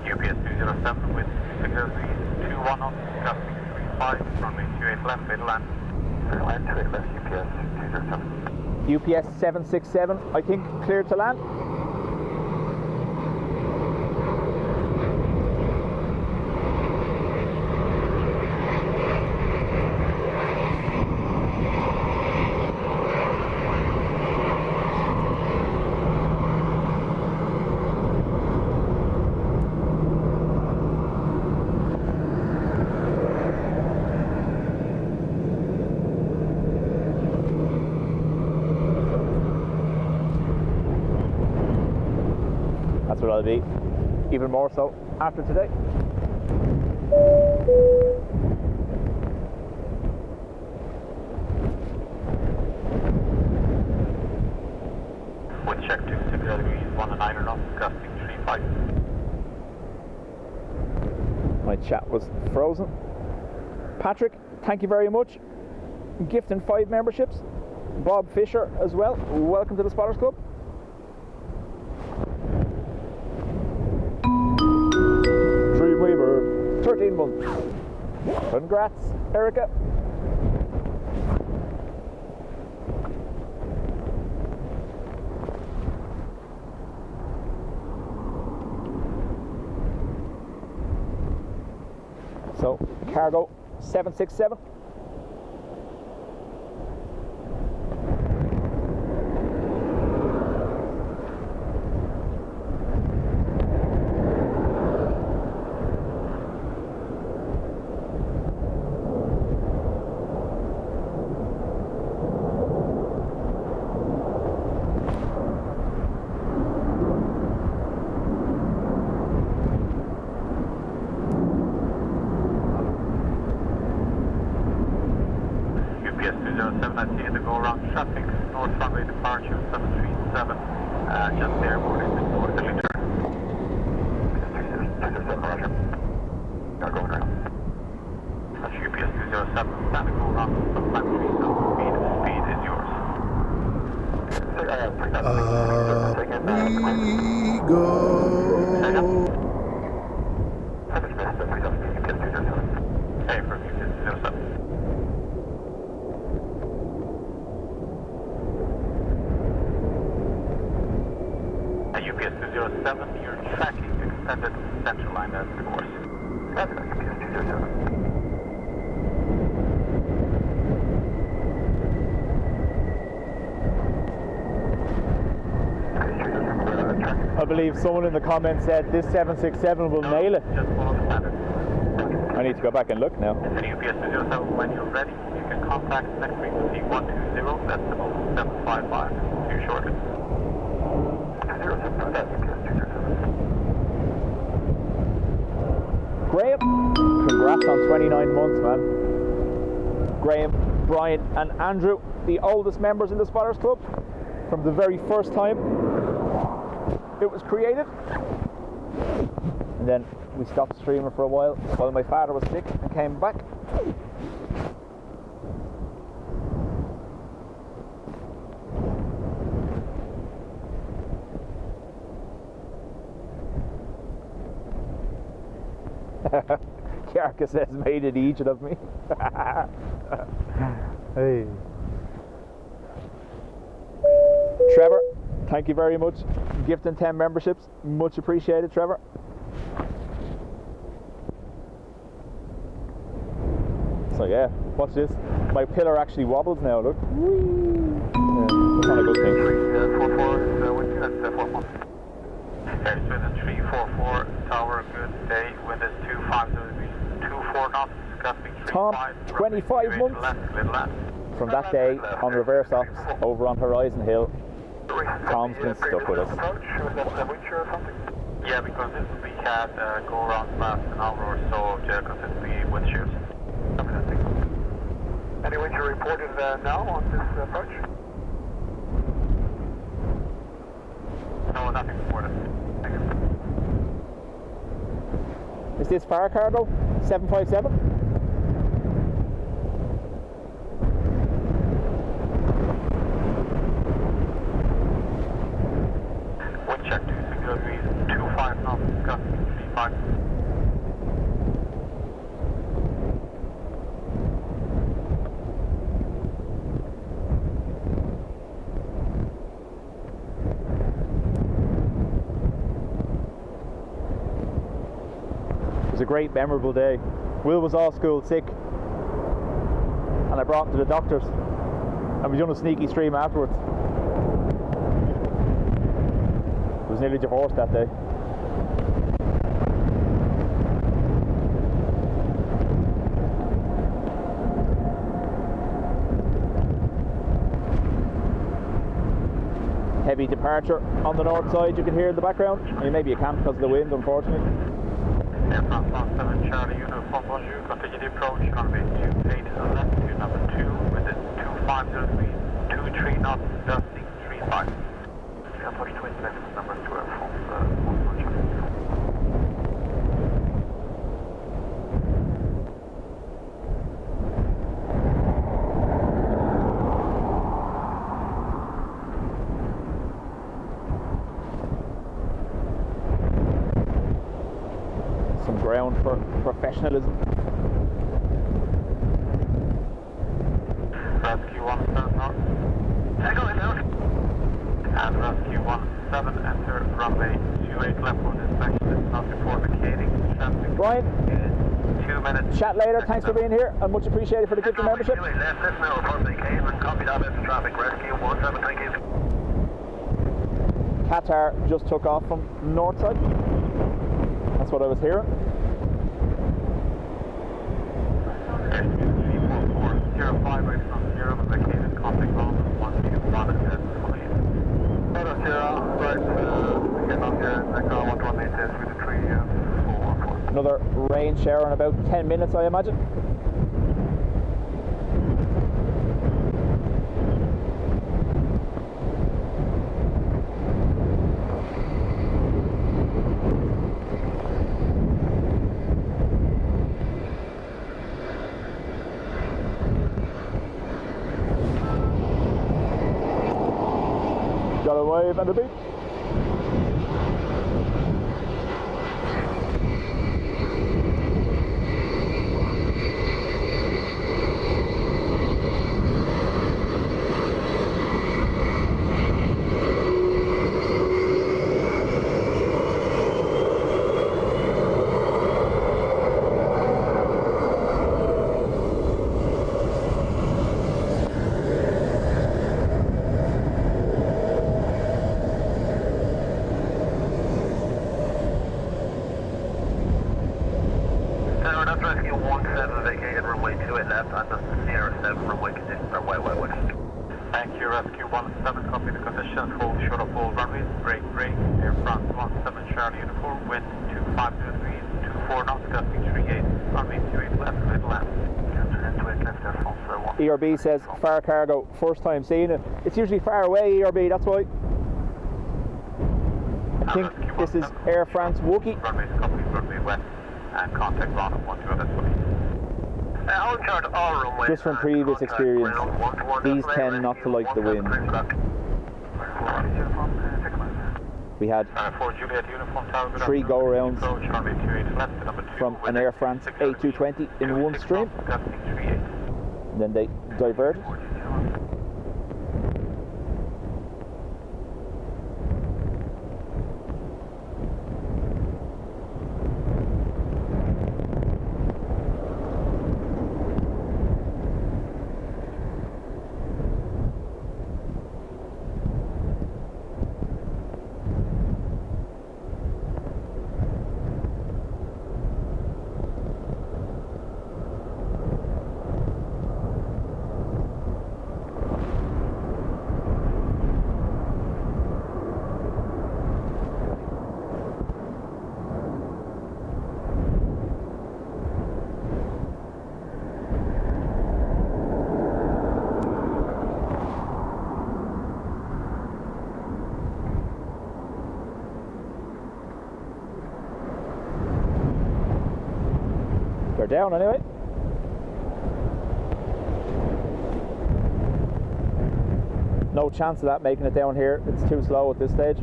UPS 207 with 6 degrees, 21 knots, gusting 3.5, runway 28 left, fatal land. Land 28 left, UPS 207. UPS 767, I think, cleared to land. That's what I'll be, even more so after today. Wind check 26 degrees, 1 and 9 knots, gusting 3.5. My chat was frozen. Patrick, thank you very much. Gifting 5 memberships. Bob Fisher as well. Welcome to the Spotters Club. Dreamweaver, 13 months. Congrats, Erica. So, cargo 767. we go. Hey, for me, 07. UPS 207, you're tracking extended central line as the course. That's UPS 207. I believe someone in the comments said this 767 will nail it. Just follow the standard. I need to go back and look now. It's an UPS 207. When you're ready, you can contact next frequency 120, decimal 755. See you shortly. 207, that's UPS 207. Graham, congrats on 29 months, man. Graham, Brian and Andrew, the oldest members in the Spotters Club from the very first time it was created. And then we stopped streaming for a while my father was sick and came back. Carcass has made an Egypt of me. Hey. Trevor, thank you very much. Gifting 10 memberships, much appreciated, Trevor. So yeah, watch this. My pillar actually wobbles now, look. Yeah, that's not a good thing. 344 is with you, that's 41. Air Lingus 344, tower, good day, wind is 25 knots, gusting 35. Tom, 25 months. From that day on reverse ops over on Horizon Hill, Tom's been stuck with us. Yeah, because we had go around last an hour or so to consistently wind shears. Any wind shear reported now on this approach? No, nothing reported. Thank you. Is this far cargo? 757? Wind check 26 degrees, 25 knots, gusting 35. It was a great, memorable day. Will was off school sick, and I brought him to the doctors, and we done a sneaky stream afterwards. I was nearly divorced that day. Heavy departure on the north side, you can hear in the background. I mean, maybe you can't because of the wind, unfortunately. Aircraft 17 Charlie, uniform bonjour, continue the approach, runway 28 left to number 2, wind is 25 23 knots, dusting 35. Approach 20 left to number 12 from Ground for professionalism. Rescue 17 north. Echo it out. And Rescue 17, enter runway 28 left for inspection. It's not before vacating. Traffic Brian, in 2 minutes. chat later. Thanks for being here and much appreciated for the gift of membership. Left this now upon vacating and copy that into traffic. Rescue 17, thank you. Qatar just took off from north side. That's what I was hearing. 344, 05 right from 0, vacated, contact ground 121 and then clear. 0, right, getting on here, Echo 118 is 414. Another rain shower in about 10 minutes, I imagine. Got a wave and a beat. ERB says far cargo, first time seeing it. It's usually far away, ERB, that's why. I think this is Air France Wookie. Just from previous experience, these tend not to like the wind. We had 3 go-arounds from an Air France A220 in one stream. And then they diverted. They're down anyway. No chance of that making it down here. It's too slow at this stage.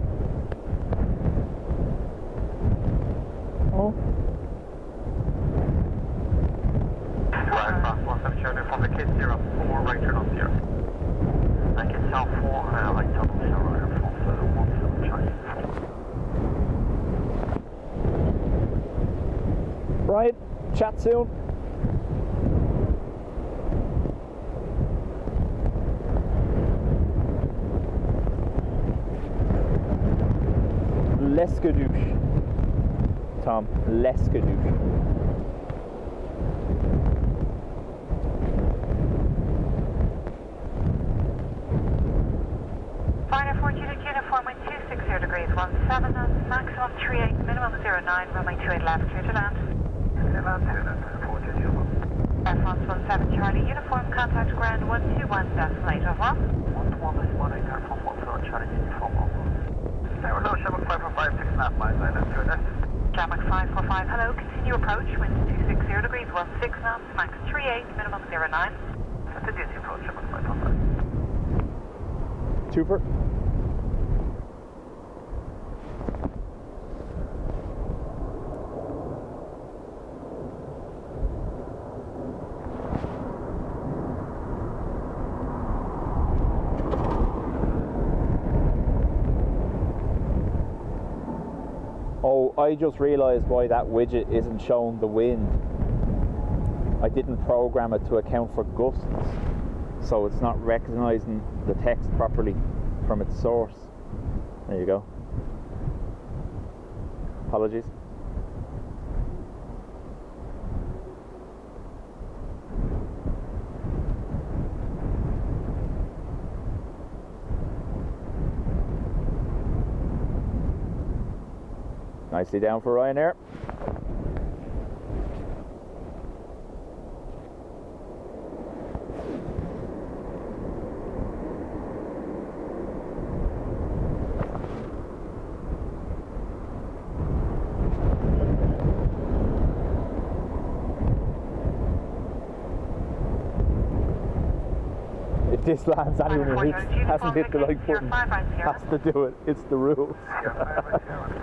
Oh. From the kit 04, right turn on 0. I can tell 4, right turn on 0, Air France 17 Charlie. Right, chat soon. Leskadouche. Tom, Leskadouche. Ryanair 14 uniform wind 260 degrees, 17 knots, maximum 38, minimum 09, runway 28 left, clear to land. Air France 17 Charlie, uniform, contact ground 121, decimal 8, over. 121 Air France 17 Charlie, uniform, over. Tower low, Shamrock 545, 6.5 miles, island, to left. Shamrock 545, hello, continue approach, wind 260 degrees, 16 knots, max 38, minimum 09. Set the duty approach, Shamrock 545. Super. Oh, I just realised why that widget isn't showing the wind. I didn't program it to account for gusts, so it's not recognising the text properly from its source. There you go. Apologies. Nicely down for Ryanair. this lands anyone who hasn't hit the like button has to do it. It's the rules.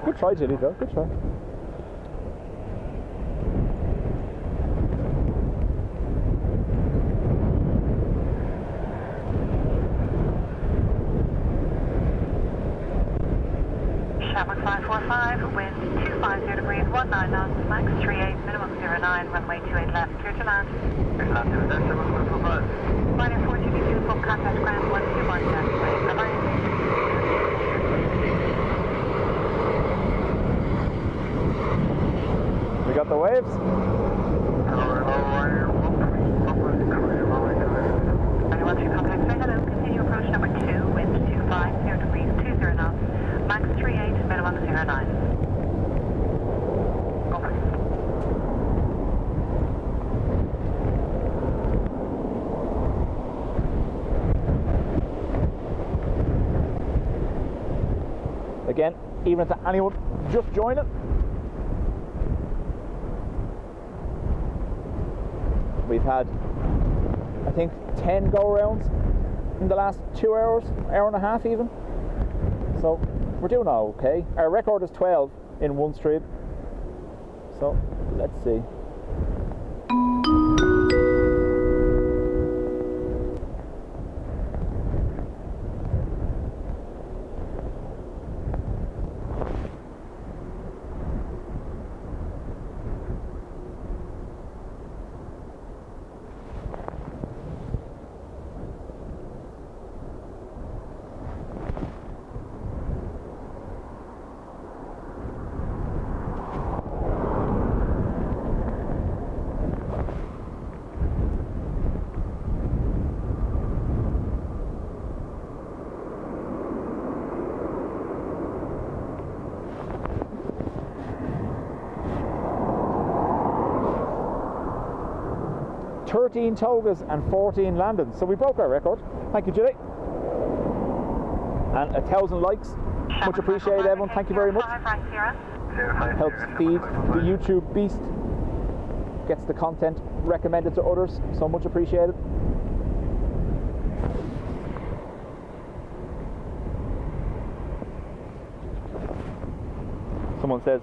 Good try, Jilly, though. Good try. Shamrock 545, wind 250 degrees, 19 knots, max 38, minimum 09, runway 28 left, clear to land. Ryanair 422, full contact ground 121, taxiway. Bye-bye. We got the waves. Ryanair 13 contact, say hello, continue approach number 2, wind 250 degrees, 20 knots, max 38, minimum 09. Again, even to anyone just joining. We've had, I think, 10 go-rounds in the last 2 hours, hour and a half even. So we're doing okay. Our record is 12 in one stream. So let's see. Togas and 14 landings, so we broke our record. Thank you, Julie, and 1,000 likes, much appreciated, everyone. Thank you very much. Helps feed the YouTube beast, gets the content recommended to others, so much appreciated. Someone says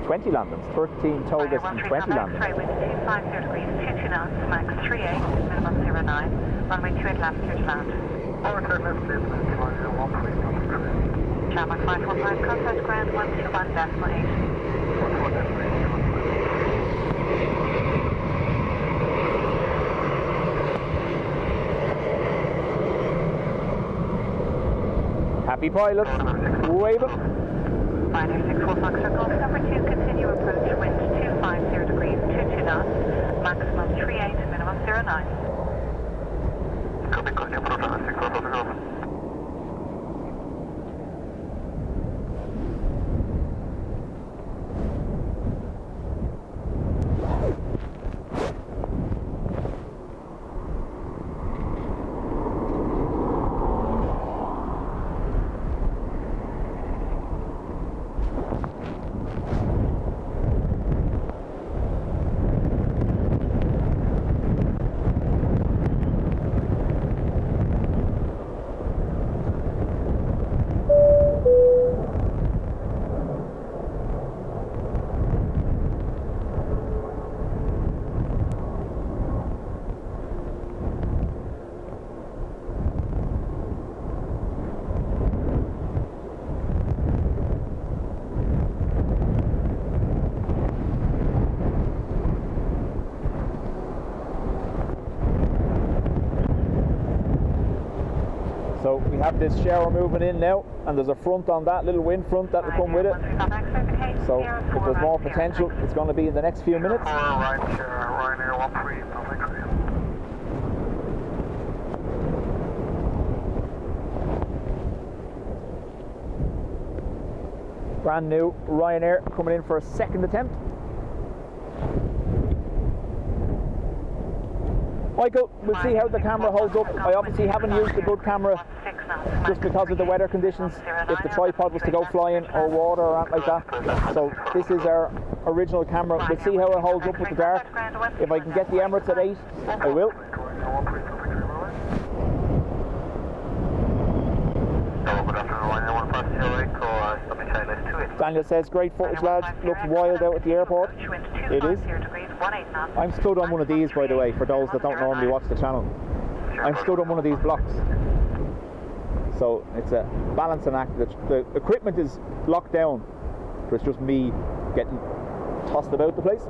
20 landings, 13 Togas and 20 landings. 250 degrees, 22 knots, max 38, minimum 09, runway 28 left, clear to land. Shamrock 545, contact ground 121.8. Happy pilots, waving. Ryanair 64 Foxtrot Golf number 2, continue approach, wind 250 degrees, 22 knots, maximum 38, minimum 09. Copy, continue approach, 64 Foxtrot Golf. So we have this shower moving in now, and there's a front on that, little wind front that will come with it. So if there's more potential, it's going to be in the next few minutes. Ryanair 13, Brand new Ryanair coming in for a second attempt. Michael, we'll see how the camera holds up. I obviously haven't used a good camera just because of the weather conditions, if the tripod was to go flying or water or anything like that. So this is our original camera. We'll see how it holds up with the dark. If I can get the Emirates at 8, I will. Daniel says, great footage lads, looks wild out at the airport. It is. I'm stood on one of these, by the way, for those that don't normally watch the channel. I'm stood on one of these blocks. So it's a balancing act. The equipment is locked down, but it's just me getting tossed about the place.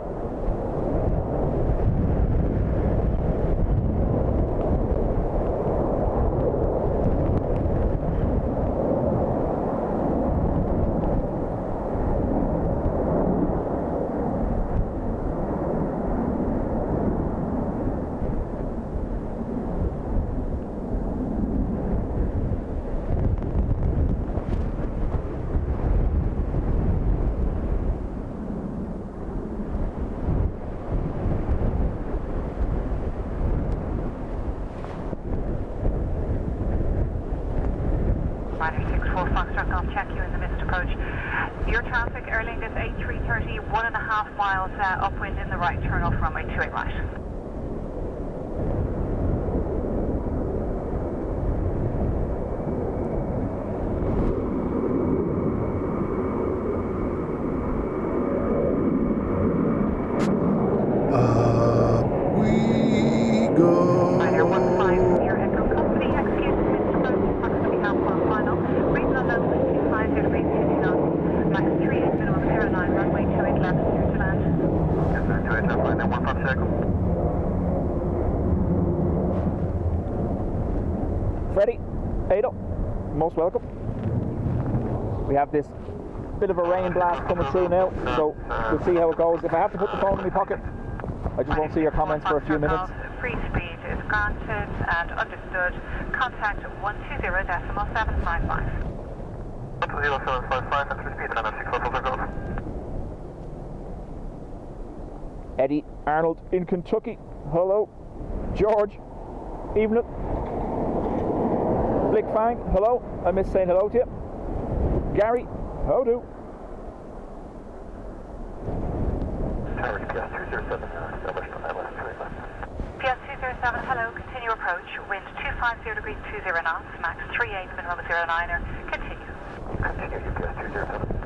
Check you in the missed approach. Your traffic, Aer Lingus 8330, 1.5 miles upwind in the right, turn off runway 28 right. We go. Ryanair 15, your Echo Company, excuse me, missed approach, approximately half mile final. Reason unknown, 250 degrees, 50 knots, max 38, minimum 09, runway 28 left, clear to land. Yes, sir, 28 left, Ryanair 15 circle. Freddie, Ada, most welcome. We have this bit of a rain blast coming through now, so we'll see how it goes. If I have to put the phone in my pocket, I just won't see your comments for a few minutes. Free speed is granted and understood. Contact 120.755. 120.755 and free speed, Ryanair 644 Golf. Eddie Arnold in Kentucky. Hello. George. Evening. Blick Fang. Hello. I missed saying hello to you. Gary. How do? PS 207, hello, continue approach, wind 250 degrees 20 knots, max 38, minimum 09er, continue. Continue, UPS 207.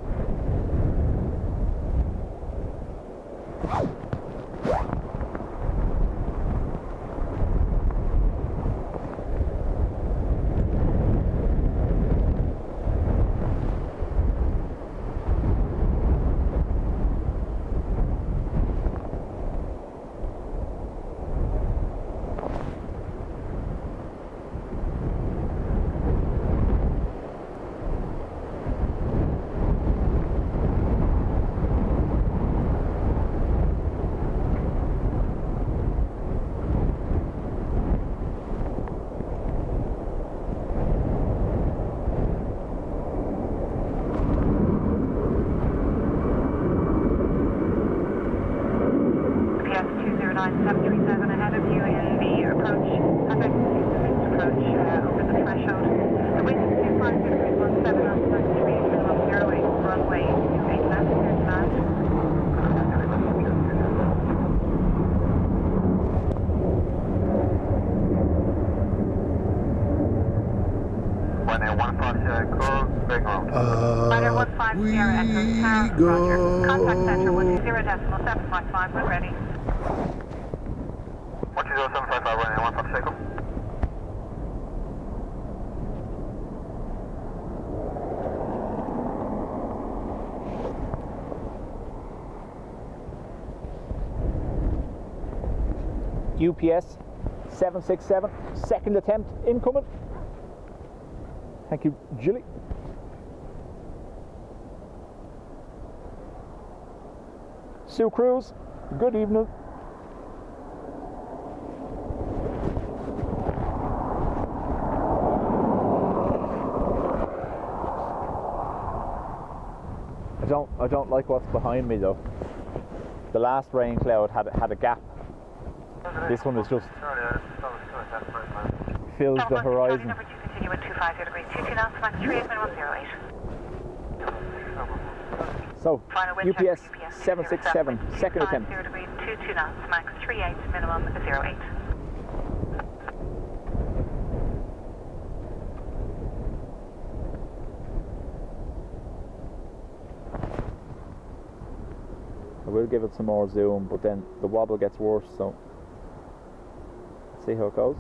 We go. Contact center 120.755, we're ready. 120.755, Ryanair 15 circle. UPS 767, second attempt incoming. Thank you, Julie. Sue Cruz, good evening. I don't like what's behind me though. The last rain cloud had a gap. This one is just fills the horizon. Number 2, continue at 250 degrees, 22 knots, max 38, minimum 08. So, UPS 767, second attempt. 0 degrees, 22 knots, max 38, minimum 08. I will give it some more zoom, but then the wobble gets worse, so let's see how it goes.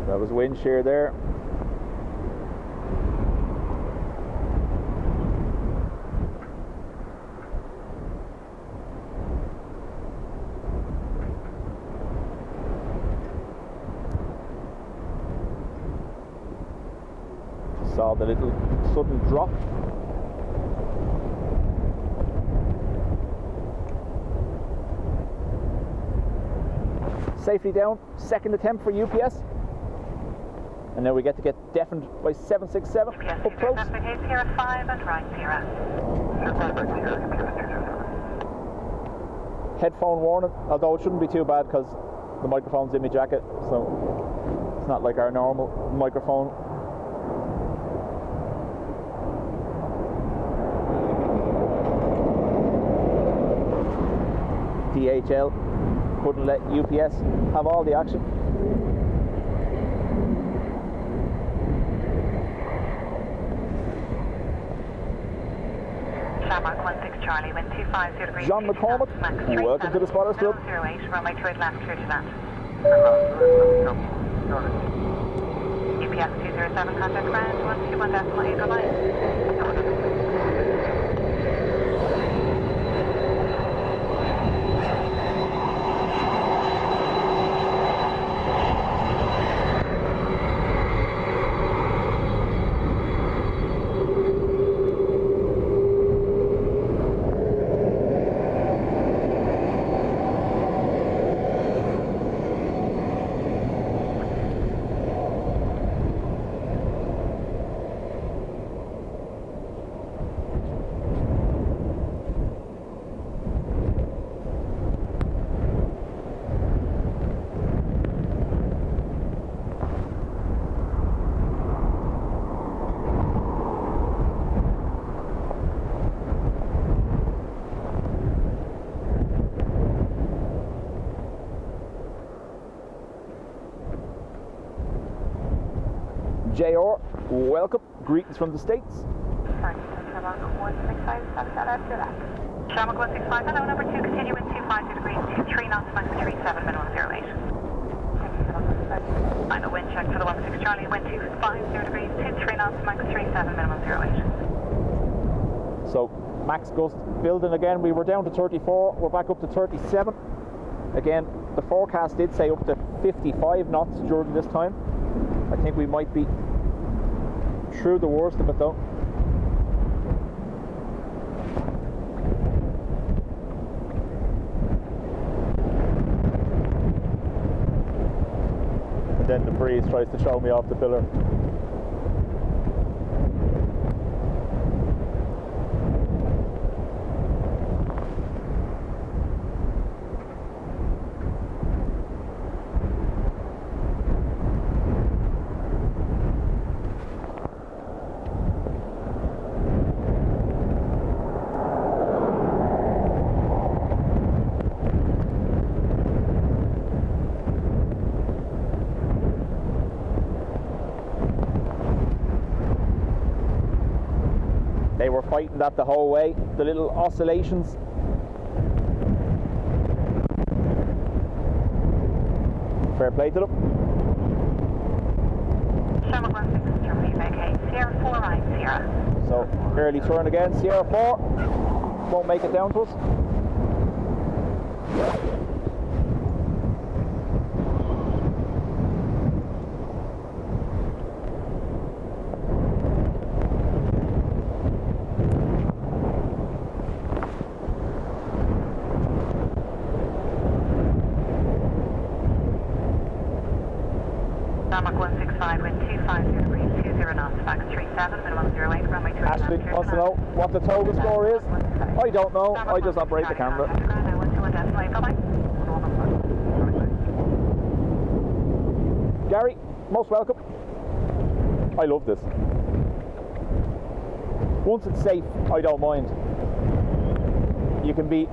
That was wind shear there. Saw the little sudden drop. Safely down, second attempt for UPS. And now we get to get deafened by 767 UPS up close. Sierra 5 and right Sierra. Headphone warning, although it shouldn't be too bad because the microphone's in my jacket, so it's not like our normal microphone. DHL couldn't let UPS have all the action. Shamrock 16 Charlie, wind 250 degrees. John McCormick, welcome to the Spotters Club. 08, runway 28 left, clear to land. UPS 207, contact ground, 121.809. JR, welcome. Greetings from the States. Shamrock 165, Shamrock 165, hello, number 2, continue wind 250 degrees, 23 knots, max 37, minimum 08. Final wind check for the 16 Charlie, wind 250 degrees, 23 knots, max 37, minimum 08. So, max gust building again. We were down to 34, we're back up to 37. Again, the forecast did say up to 55 knots during this time. I think we might be through the worst of it though. And then the breeze tries to throw me off the pillar. They were fighting that the whole way, the little oscillations. Fair play to them. Shamrock 16 Charlie, vacate, Sierra 4 right, Sierra. So, early turn again, Sierra 4. Won't make it down to us. Shamrock 165, wind 250 degrees, 20 knots, max 37, minimum 08, runway 28 Ashley left, wants to know What the total score is? I don't know. I just operate the camera. Gary, most welcome. I love this. Once it's safe, I don't mind. You can be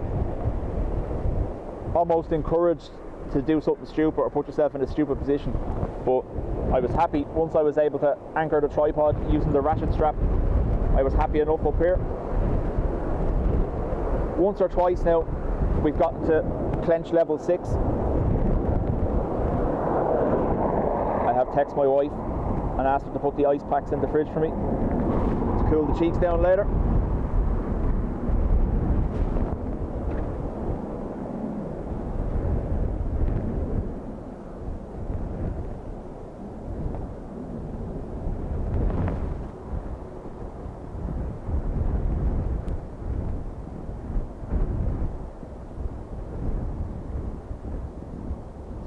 almost encouraged to do something stupid or put yourself in a stupid position, but I was happy once I was able to anchor the tripod using the ratchet strap. I was happy enough up here. Once or twice now we've gotten to clench level 6. I have texted my wife and asked her to put the ice packs in the fridge for me to cool the cheeks down later.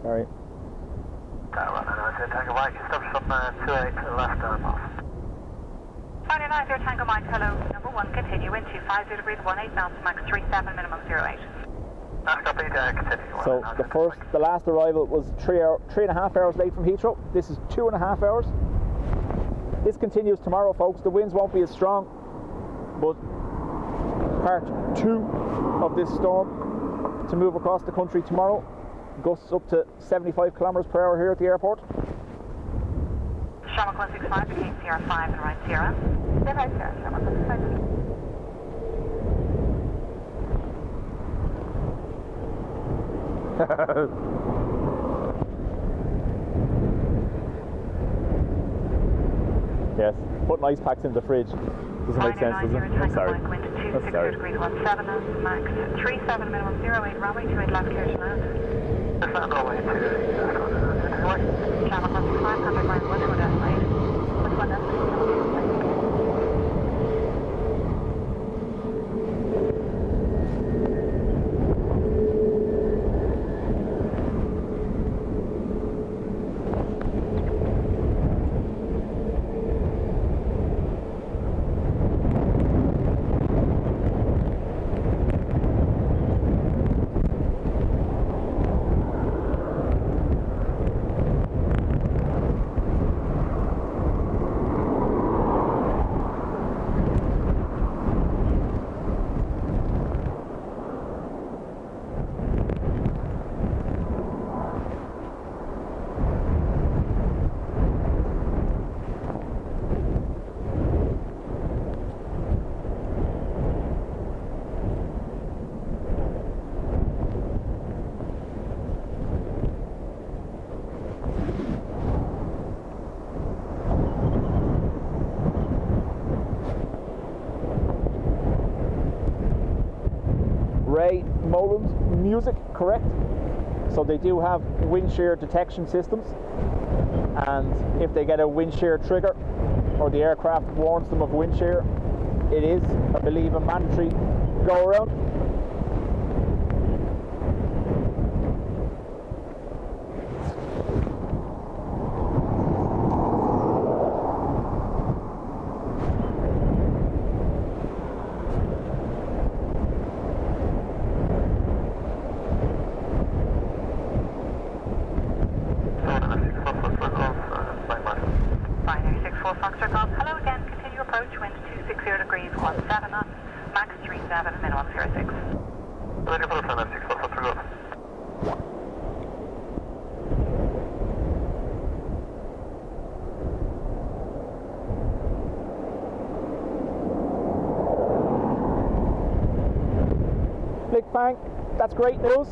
Sorry. Tango Mike, stop from 28 to the left off. 29 Tango Mike, hello, number 1, continue into 50 degrees 18 knots, max 37, minimum 08. Continue. So the last arrival was 3.5 hours late from Heathrow. This is 2.5 hours. This continues tomorrow, folks. The winds won't be as strong, but part 2 of this storm to move across the country tomorrow. Gusts up to 75 kilometers per hour here at the airport. Shamrock 165, became Sierra 5 and right Sierra. Then right Sierra, Shamrock 165. Yes, putting ice packs in the fridge doesn't make sense, does it? I'm sorry. Wind 260 degrees 17 knots, max 37, minimum 08, runway 28 left, clear to land. Runway 28 left. Shamrock 165, contact line 1 to a destination. 1 to a destination. Ray Molan's music, correct? So they do have wind shear detection systems, and if they get a wind shear trigger or the aircraft warns them of wind shear, it is, I believe, a mandatory go around. Hello again, continue approach, wind 260 degrees 17 knots, max 37, minimum 06. Ready for the final 644 through. Big bang, that's great news.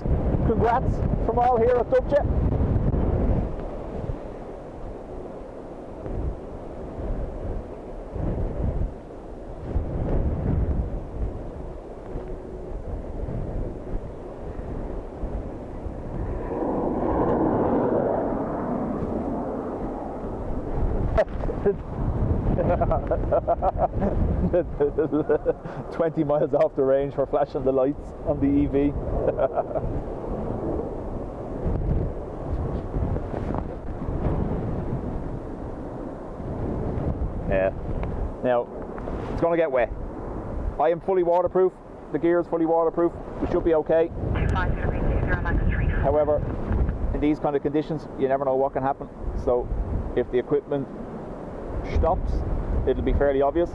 Congrats from all here at Dubjet. The 20 miles off the range for flashing the lights on the EV. Yeah. Now, it's going to get wet. I am fully waterproof. The gear is fully waterproof. We should be okay. 250 degrees, 20 max 34. However, in these kind of conditions, you never know what can happen. So if the equipment stops, it'll be fairly obvious.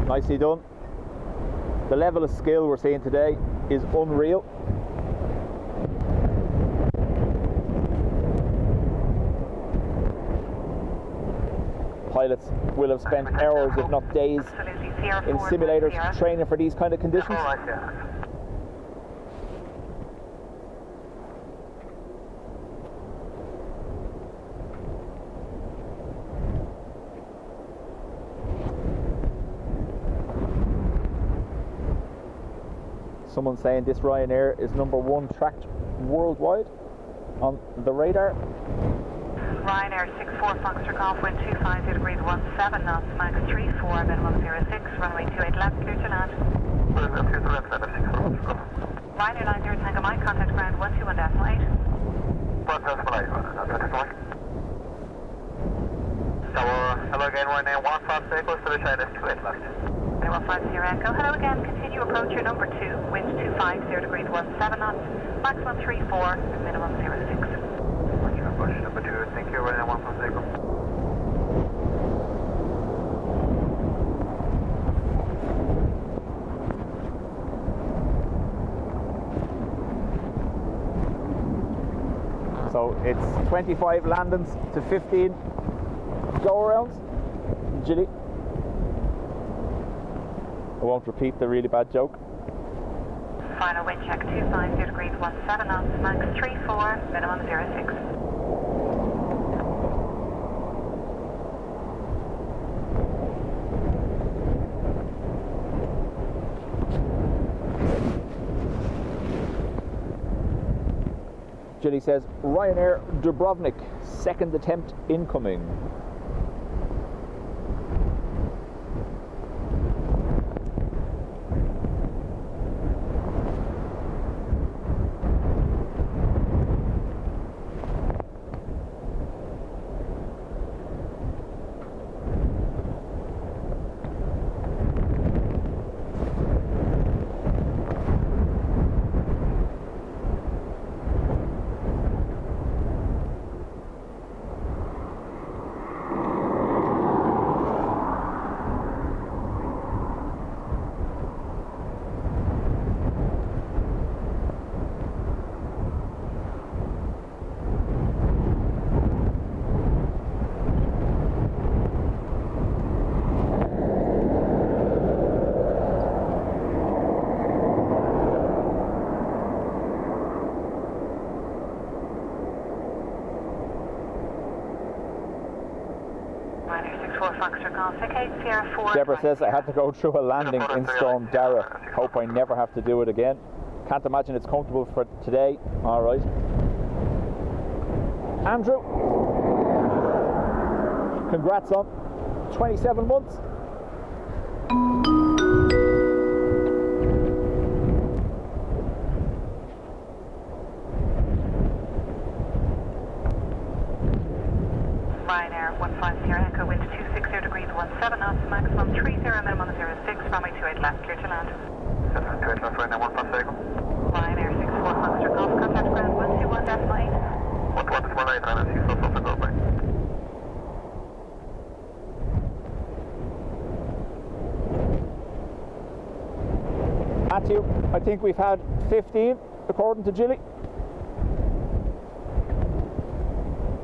Nicely done. The level of skill we're seeing today is unreal. Pilots will have spent hours, if not days, in simulators training for these kind of conditions. Someone saying this Ryanair is #1 tracked worldwide on the radar. Ryanair 64 Foxtrot Golf, wind 250 degrees 17 knots, max 34, minimum 06, runway 28 left, clear to land. Ryanair 90 Tango Mike, contact ground 121.8. 121.8, so hello again, Ryanair 150, close to the side, 28 left. 150 Echo, hello again, continue approach your number 2, wind 250 degrees 17 knots, maximum 34, minimum 06. Approach number 2, thank you, Ryanair 150. So it's 25 landings to 15 go-arounds. Gilly. I won't repeat the really bad joke. Final wind check 250 degrees 17 knots, max 34, minimum 06. Gilly says, Ryanair Dubrovnik, second attempt incoming. Deborah says, I had to go through a landing in Storm Dara. Hope I never have to do it again. Can't imagine it's comfortable for today. Alright. Andrew, congrats on 27 months. Ryanair 150 Echo, wind 260 degrees 17 knots, maximum 30, minimum 06, runway 28 left, clear to land. 28 left, Ryanair 150 Echo. Ryanair 64 Foxtrot Golf, contact ground 121.8. 121.8, Ryanair 64 Foxtrot Golf, bye. Matthew, I think we've had 15 according to Gilly.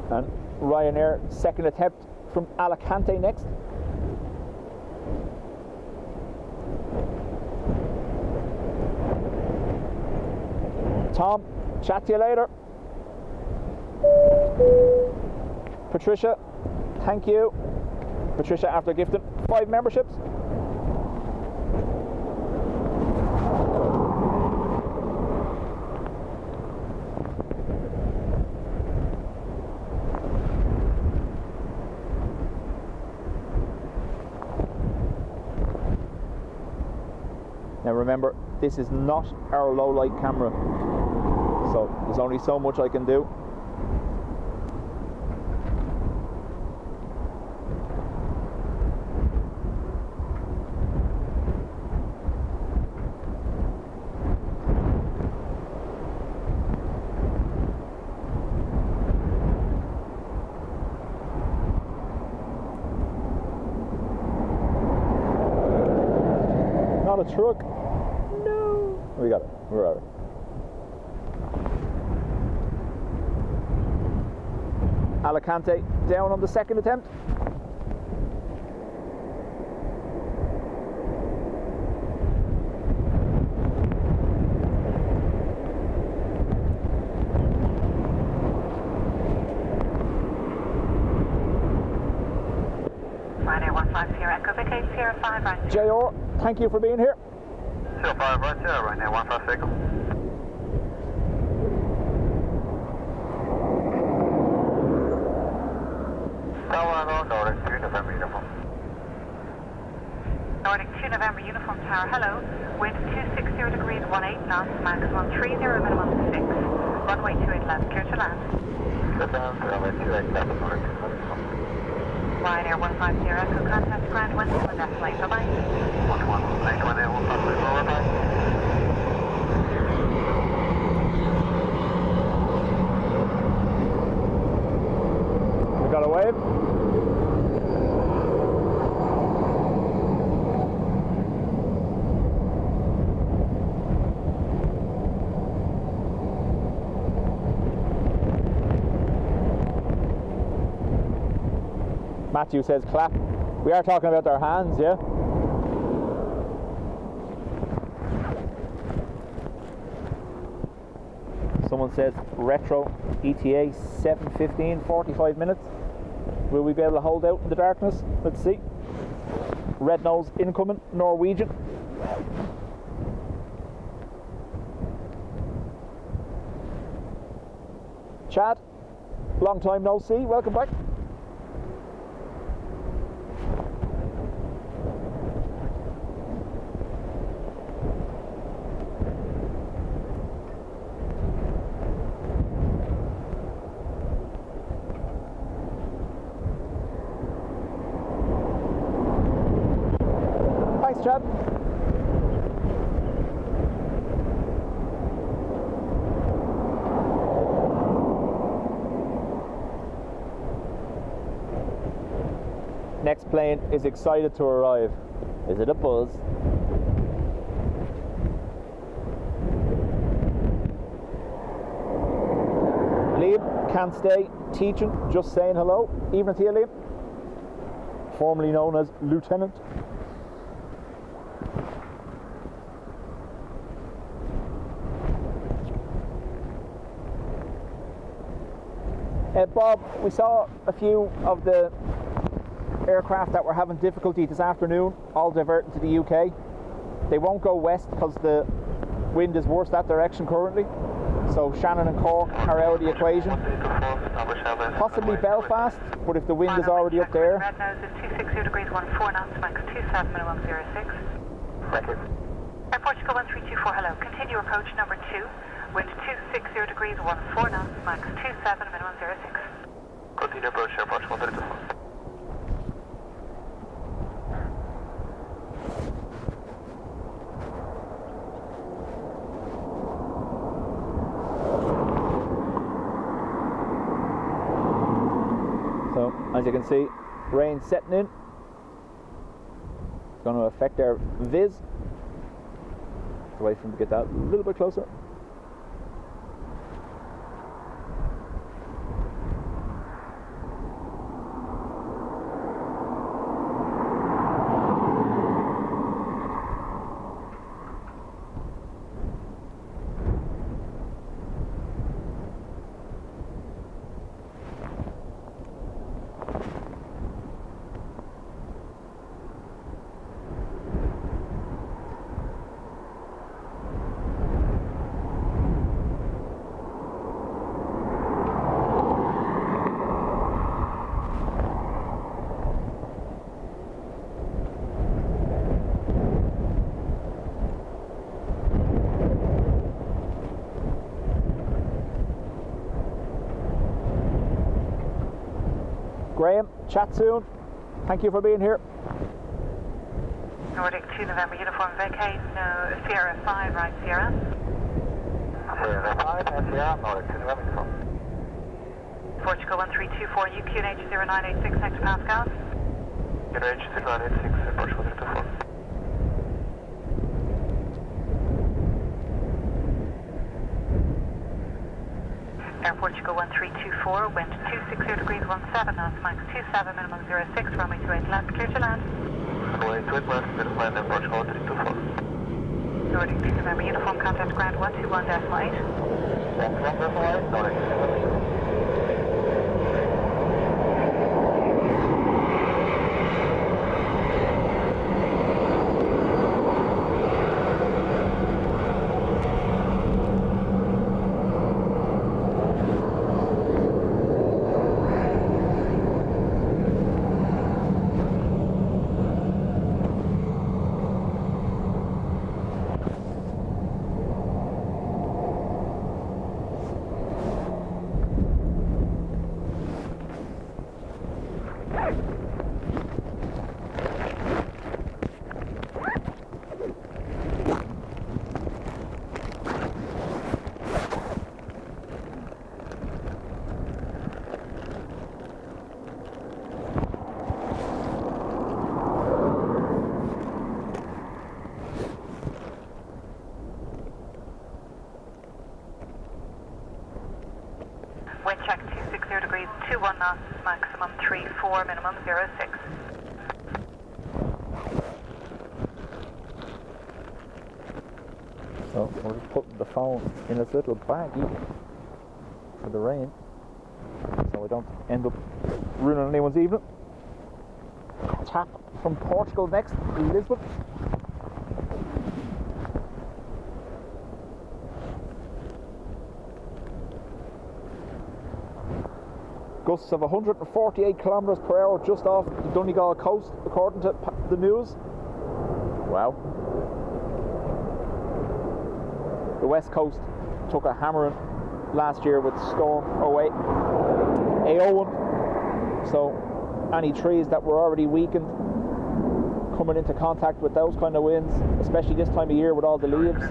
And Ryanair second attempt from Alicante next. Tom, chat to you later. Patricia, Thank you, Patricia, after gifting 5 memberships. Now remember, this is not our low light camera, so there's only so much I can do. Not a truck. No. We got it. We're at it. Alicante down on the second attempt. Ryanair 150 Echo Vacate Sierra 5 right. JR, thank you for being here. 05 right there, Ryanair 150 Echo. Nordic 2 November uniform. Nordic 2 November uniform tower, hello. Wind 260 degrees 18 knots, max 130, minimum 6. Runway 28 left, clear to land. Sit down, runway 28 left, Nordic 2 November. Ryanair 150 Echo, contact ground 12 and that's late, bye-bye. 11, late Ryanair 150, bye-bye. We got a wave. Matthew says clap. We are talking about our hands, yeah? Someone says retro ETA 7:15, 45 minutes. Will we be able to hold out in the darkness? Let's see. Red nose incoming, Norwegian. Chad, long time no see, welcome back. Thanks, Chad. Next plane is excited to arrive. Is it a buzz? Liam can't stay teaching, just saying hello. Evening to you, Liam. Formerly known as Lieutenant. Bob, we saw a few of the aircraft that were having difficulty this afternoon, all diverting to the UK. They won't go west because the wind is worse that direction currently. So Shannon and Cork are out of the equation. Possibly Belfast, but if the wind is already up there. Red nose is 260 degrees 14 knots, max 27, minimum 06. Thank you. Air Portugal 1324, hello. Continue approach number 2. Wind 260 degrees 14 knots, max 27, minimum 06. Continue approach Air Portugal 1324. So, as you can see, rain setting in. It's going to affect our viz. Just wait for him to get that a little bit closer. Graham, chat soon. Thank you for being here. Nordic 2 November uniform vacate, no, Sierra 5, right, Sierra? Sierra 5 and Sierra, Nordic 2 November uniform. Portugal 1324, UQNH 0986 hectopascals. UQNH 0986, Portugal 324. Air Portugal 1324, wind 260 degrees 17 knots, max 27, minimum 06, runway 28 left, clear to land. Runway 28 left, clear to land, Air Portugal 324. Nordic 2 November uniform contact ground 121.8. 121.8, Nordic 2 November. Wind check 260 degrees, 21 knots, maximum 34, minimum 06. So we're just putting the phone in its little baggie for the rain, so we don't end up ruining anyone's evening. Tap from Portugal next, Lisbon. Gusts of 148 kilometres per hour just off the Donegal coast, according to the news. Wow. The west coast took a hammering last year with Storm 08, Aowen. So any trees that were already weakened coming into contact with those kind of winds, especially this time of year with all the leaves.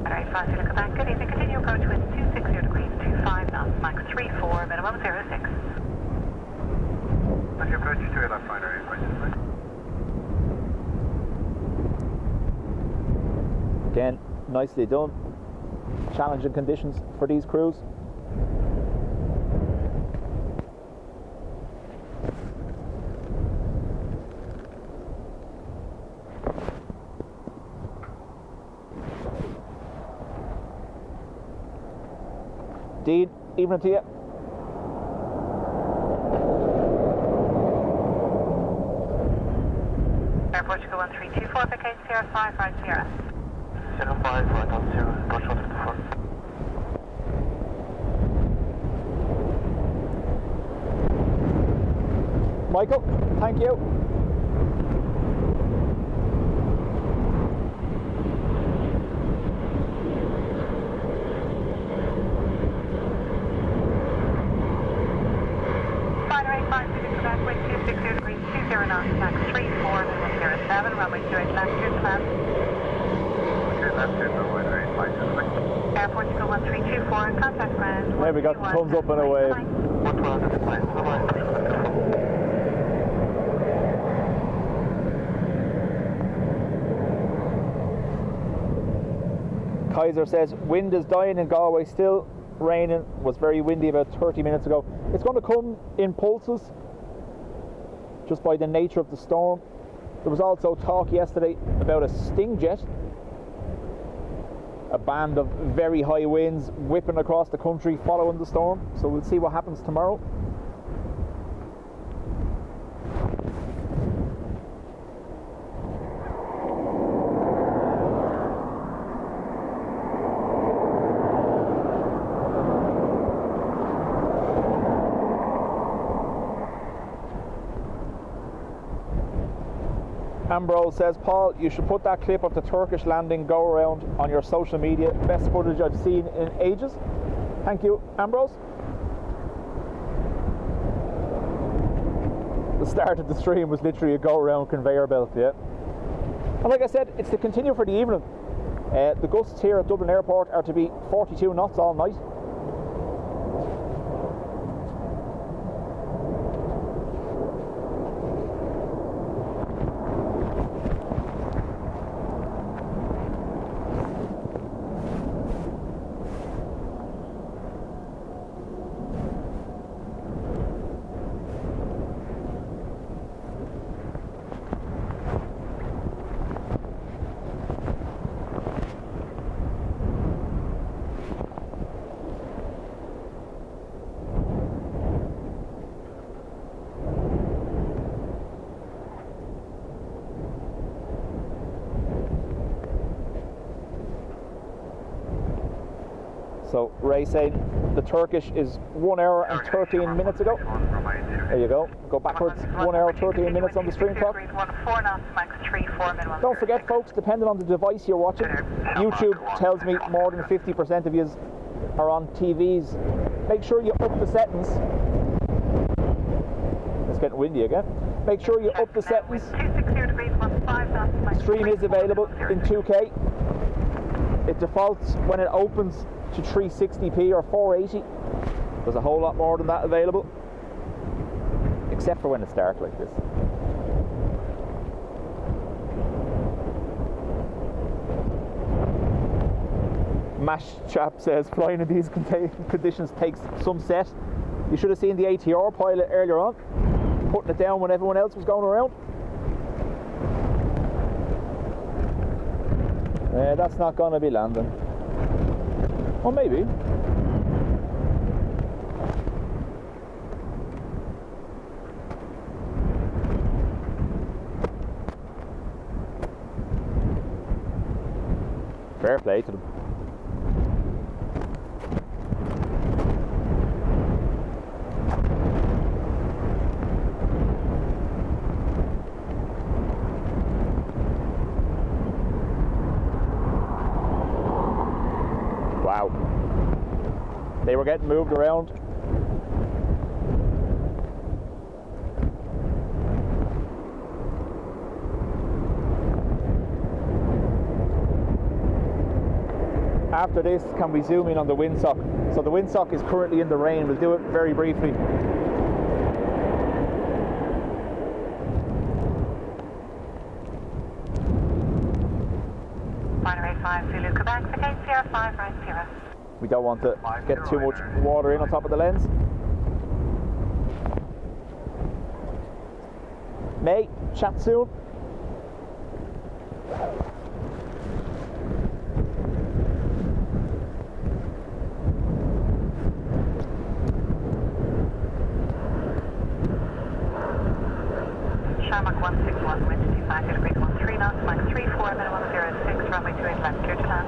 Alright, 50 to Quebec, good evening, continue approach with 260 degrees, 25 knots, max 34, minimum 06. As you approach to your left finder, please. Again, nicely done. Challenging conditions for these crews. Dean, evening to you. Air Portugal 1324, vacate Sierra 5, right Sierra. 05, right on 0, Portugal 324. Michael, thank you. There we got the thumbs up and a wave. Kaiser says wind is dying in Galway still, raining, was very windy about 30 minutes ago. It's going to come in pulses just by the nature of the storm. There was also talk yesterday about a Stingjet, a band of very high winds whipping across the country following the storm, so we'll see what happens tomorrow. Ambrose says, Paul, you should put that clip of the Turkish landing go around on your social media. Best footage I've seen in ages. Thank you, Ambrose. start of the stream was literally a go-around conveyor belt, yeah. And like I said, it's to continue for the evening. The gusts here at Dublin Airport are to be 42 knots all night. So Ray saying the Turkish is 1 hour and 13 minutes ago. There you go. Go backwards 1 hour 13 minutes on the stream clock. Don't forget, folks, depending on the device you're watching, YouTube tells me more than 50% of you are on TVs. Make sure you up the settings. It's getting windy again. Make sure you up the settings. Stream is available in 2K. It defaults when it opens to 360p or 480. There's a whole lot more than that available, except for when it's dark like this. Mash chap says flying in these conditions takes some set. You should have seen the ATR pilot earlier on putting it down when everyone else was going around. That's not going to be landing. Or maybe. Fair play to them. Wow. They were getting moved around. After this, can we zoom in on the windsock? So the windsock is currently in the rain. We'll do it very briefly. We don't want to get too much water in on top of the lens. May, chat soon. Shamrock 161, wind 25 degrees 13 knots, Mach 34, minimum 06, runway 28 left, clear to land.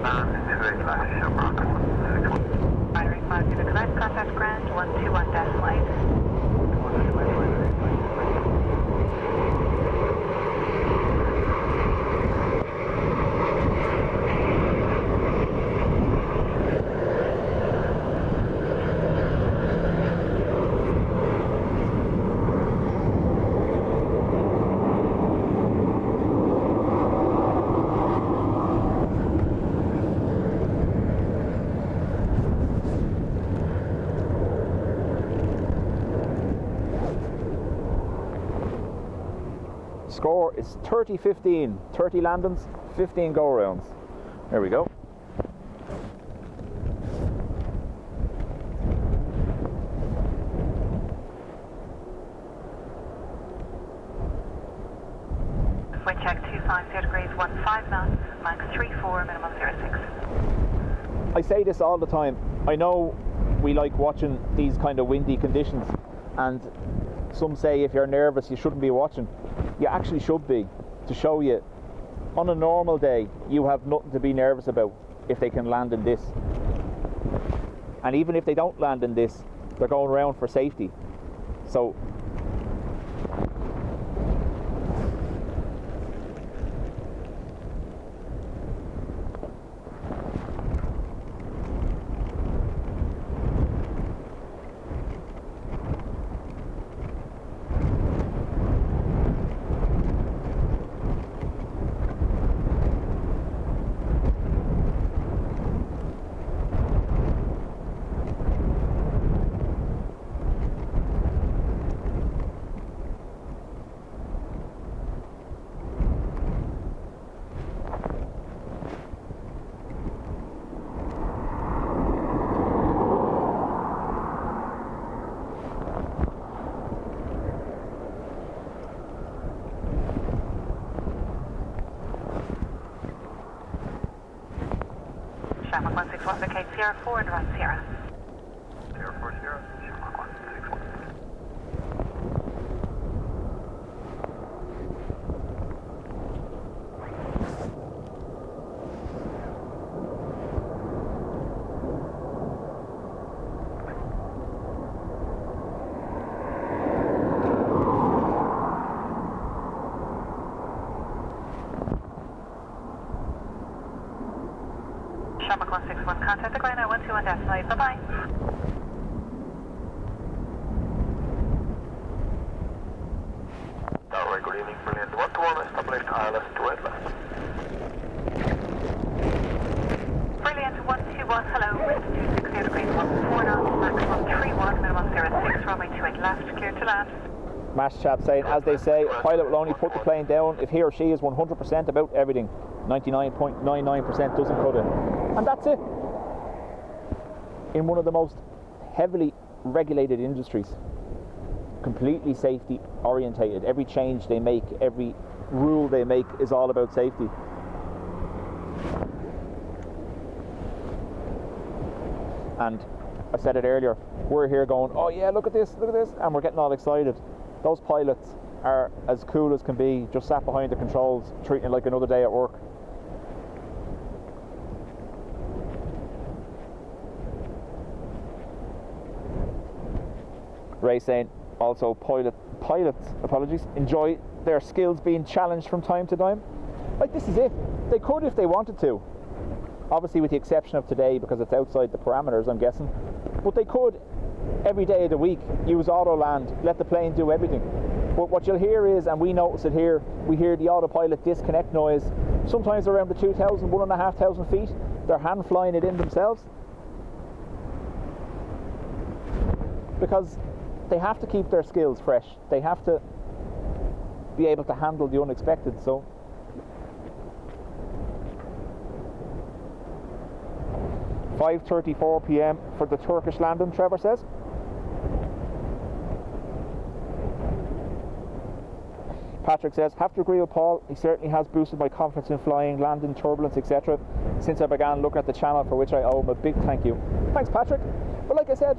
Land 28 left, Shamrock 161. Binary 5, to the correct, contact ground 121.8. Score is 30-15, 30 landings, 15 go-arounds. There we go. Wind check 250 degrees 15 knots, Mach 34, minimum 06. I say this all the time. I know we like watching these kind of windy conditions, and some say if you're nervous you shouldn't be watching. You actually should be, to show you on a normal day you have nothing to be nervous about if they can land in this. And even if they don't land in this, they're going around for safety. So Shamrock 161, vacate Sierra 4 and around Sierra. Sierra 40, Shamrock 161. Shamrock 161, contact the Ryanair 121 decimal 8, bye-bye. Tower, good evening, brilliant. 121 established ILS to Atlas. Brilliant, 121, hello, wind 260 degrees, 14 knots, maximum 31, minimum 06, runway 28 left, clear to land. Mash chap saying, as they say, a pilot will only put the plane down if he or she is 100% about everything. 99.99% doesn't cut it. And that's it. In one of the most heavily regulated industries, completely safety orientated. Every change they make, every rule they make is all about safety. And I said it earlier, we're here going, oh yeah, look at this, and we're getting all excited. Those pilots are as cool as can be, just sat behind the controls, treating it like another day at work. Ray saying, also pilots, apologies, enjoy their skills being challenged from time to time. Like, this is it. They could if they wanted to. Obviously with the exception of today because it's outside the parameters, I'm guessing. But they could, every day of the week, use autoland, let the plane do everything. But what you'll hear is, and we notice it here, we hear the autopilot disconnect noise, sometimes around the 2,000, 1,500 feet. They're hand flying it in themselves. Because they have to keep their skills fresh. They have to be able to handle the unexpected. So (5:34 p.m. for the Turkish landing, Trevor says. Patrick says, have to agree with Paul, he certainly has boosted my confidence in flying, landing, turbulence, etc. since I began looking at the channel, for which I owe him a big thank you. Thanks, Patrick. But like I said,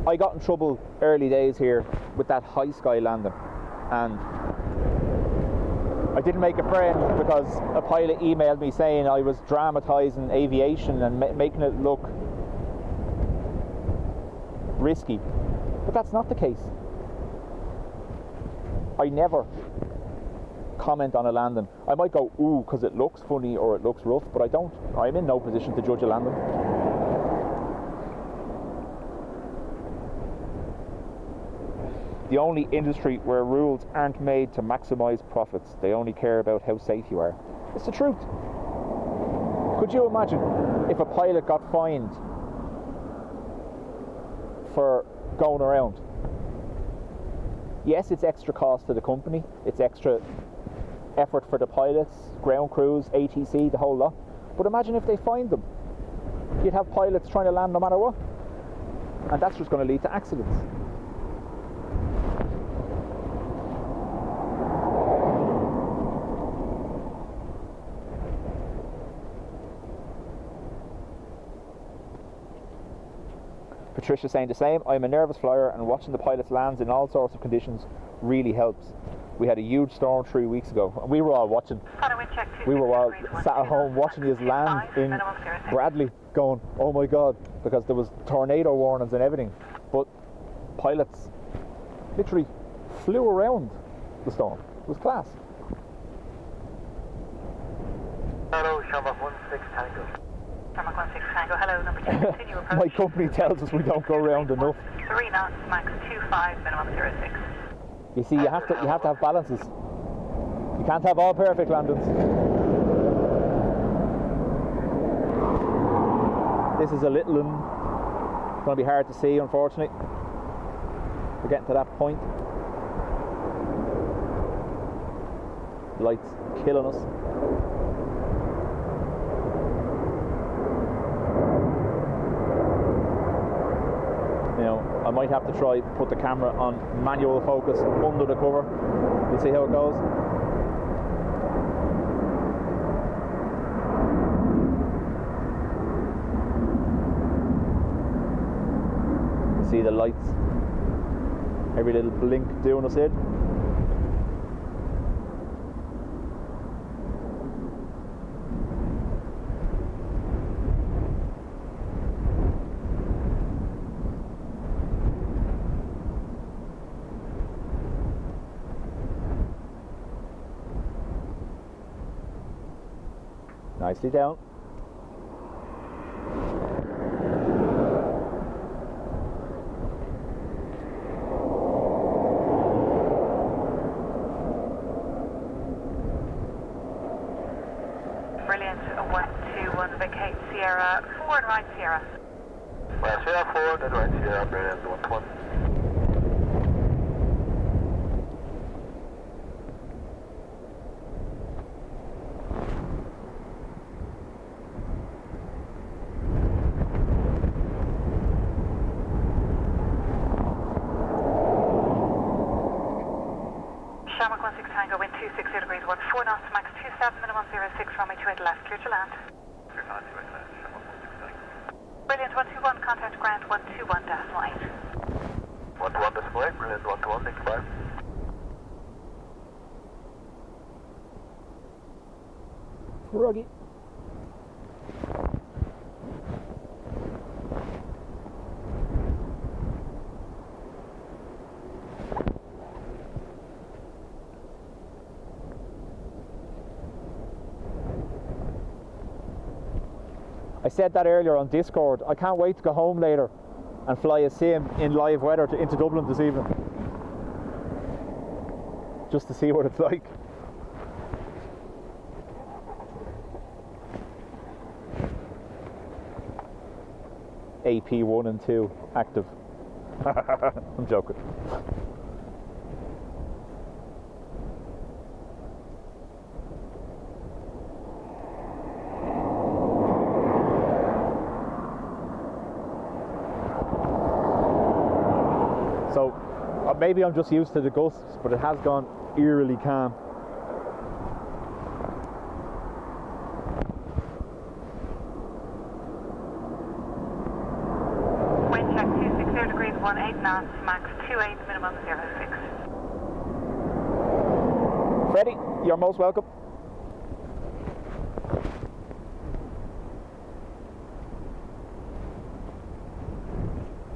I got in trouble early days here with that high sky landing, and I didn't make a friend because a pilot emailed me saying I was dramatising aviation and making it look risky, but that's not the case. I never comment on a landing. I might go, ooh, because it looks funny or it looks rough, but I don't. I'm in no position to judge a landing. The only industry where rules aren't made to maximise profits. They only care about how safe you are. It's the truth. Could you imagine if a pilot got fined for going around? Yes, it's extra cost to the company, it's extra effort for the pilots, ground crews, ATC, the whole lot. But imagine if they fined them. You'd have pilots trying to land no matter what. And that's just going to lead to accidents. Patricia saying the same. I'm a nervous flyer and watching the pilots land in all sorts of conditions really helps. We had a huge storm 3 weeks ago and we were all watching. We were all sat at home watching his land in Bradley going, oh my god, because there was tornado warnings and everything. But pilots literally flew around the storm. It was class. Hello, Shamrock 16 Tango. Shamrock 16 Tango, hello, number 2, continue approach. My company tells us we don't go around enough. 3 knots, max 25, minimum 06. You see, you have to have balances. You can't have all perfect landings. This is a little one. It's going to be hard to see, unfortunately. We're getting to that point. The light's killing us. I might have to try put the camera on manual focus under the cover. We'll see how it goes. see the lights, every little blink doing us in. Nicely down. Brilliant. 121 vacate Sierra 4 and right Sierra. Well, Sierra 4, then right Sierra, brilliant. 121. Shamrock 16 Tango, wind 260 degrees, 14 knots, max 27, minimum 06, runway 28 left, clear to land. Clear to land, 28 left, Shamrock 16. Brilliant, 121, contact ground 121.8. 121 display, brilliant, 121, thank you, bye. Froggy. I said that earlier on Discord. I can't wait to go home later and fly a sim in live weather into Dublin this evening. Just to see what it's like. AP 1 and 2 active. I'm joking. So maybe I'm just used to the gusts, but it has gone eerily calm. Wind check 260 degrees, 18 knots, max 28, minimum 06. Freddie, you're most welcome.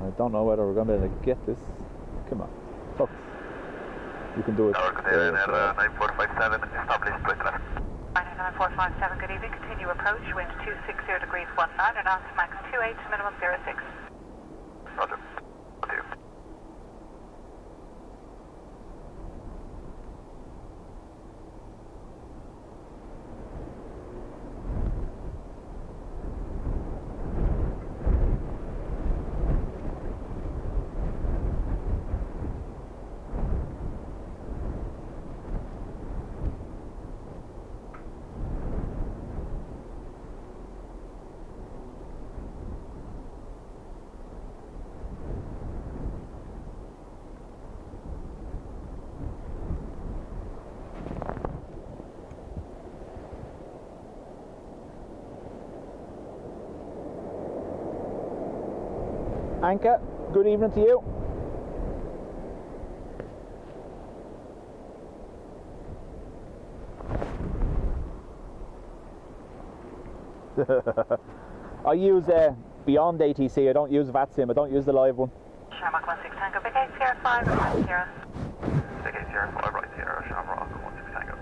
I don't know whether we're going to be able to get this. Come on. Focus. You can do it. Tower container 9457, established, right left. Ryanair 9457, good evening. Continue approach, wind 260 degrees, 19 knots, max 28, minimum 06. Roger. Thank you. Anka, good evening to you. I use Beyond ATC, I don't use VATSIM, I don't use the live one. Shamrock 16 Tango, vacate Sierra 5, right Sierra. Vacate Sierra 5, right Sierra, Shamrock 16 Tango.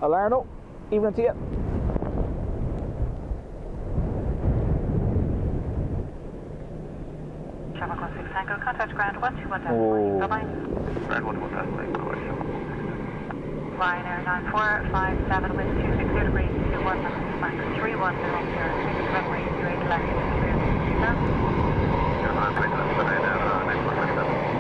Alarno, evening to you. Shamrock 16 Tango, contact ground 121.4. Oh. Bye-bye. Ground 121, bye-bye, Shamrock 16. Ryanair 9457, wind 260 degrees, 21 knots, max 31, 06, runway 28 left, clear to land. Clear to land, right left, Ryanair 9457.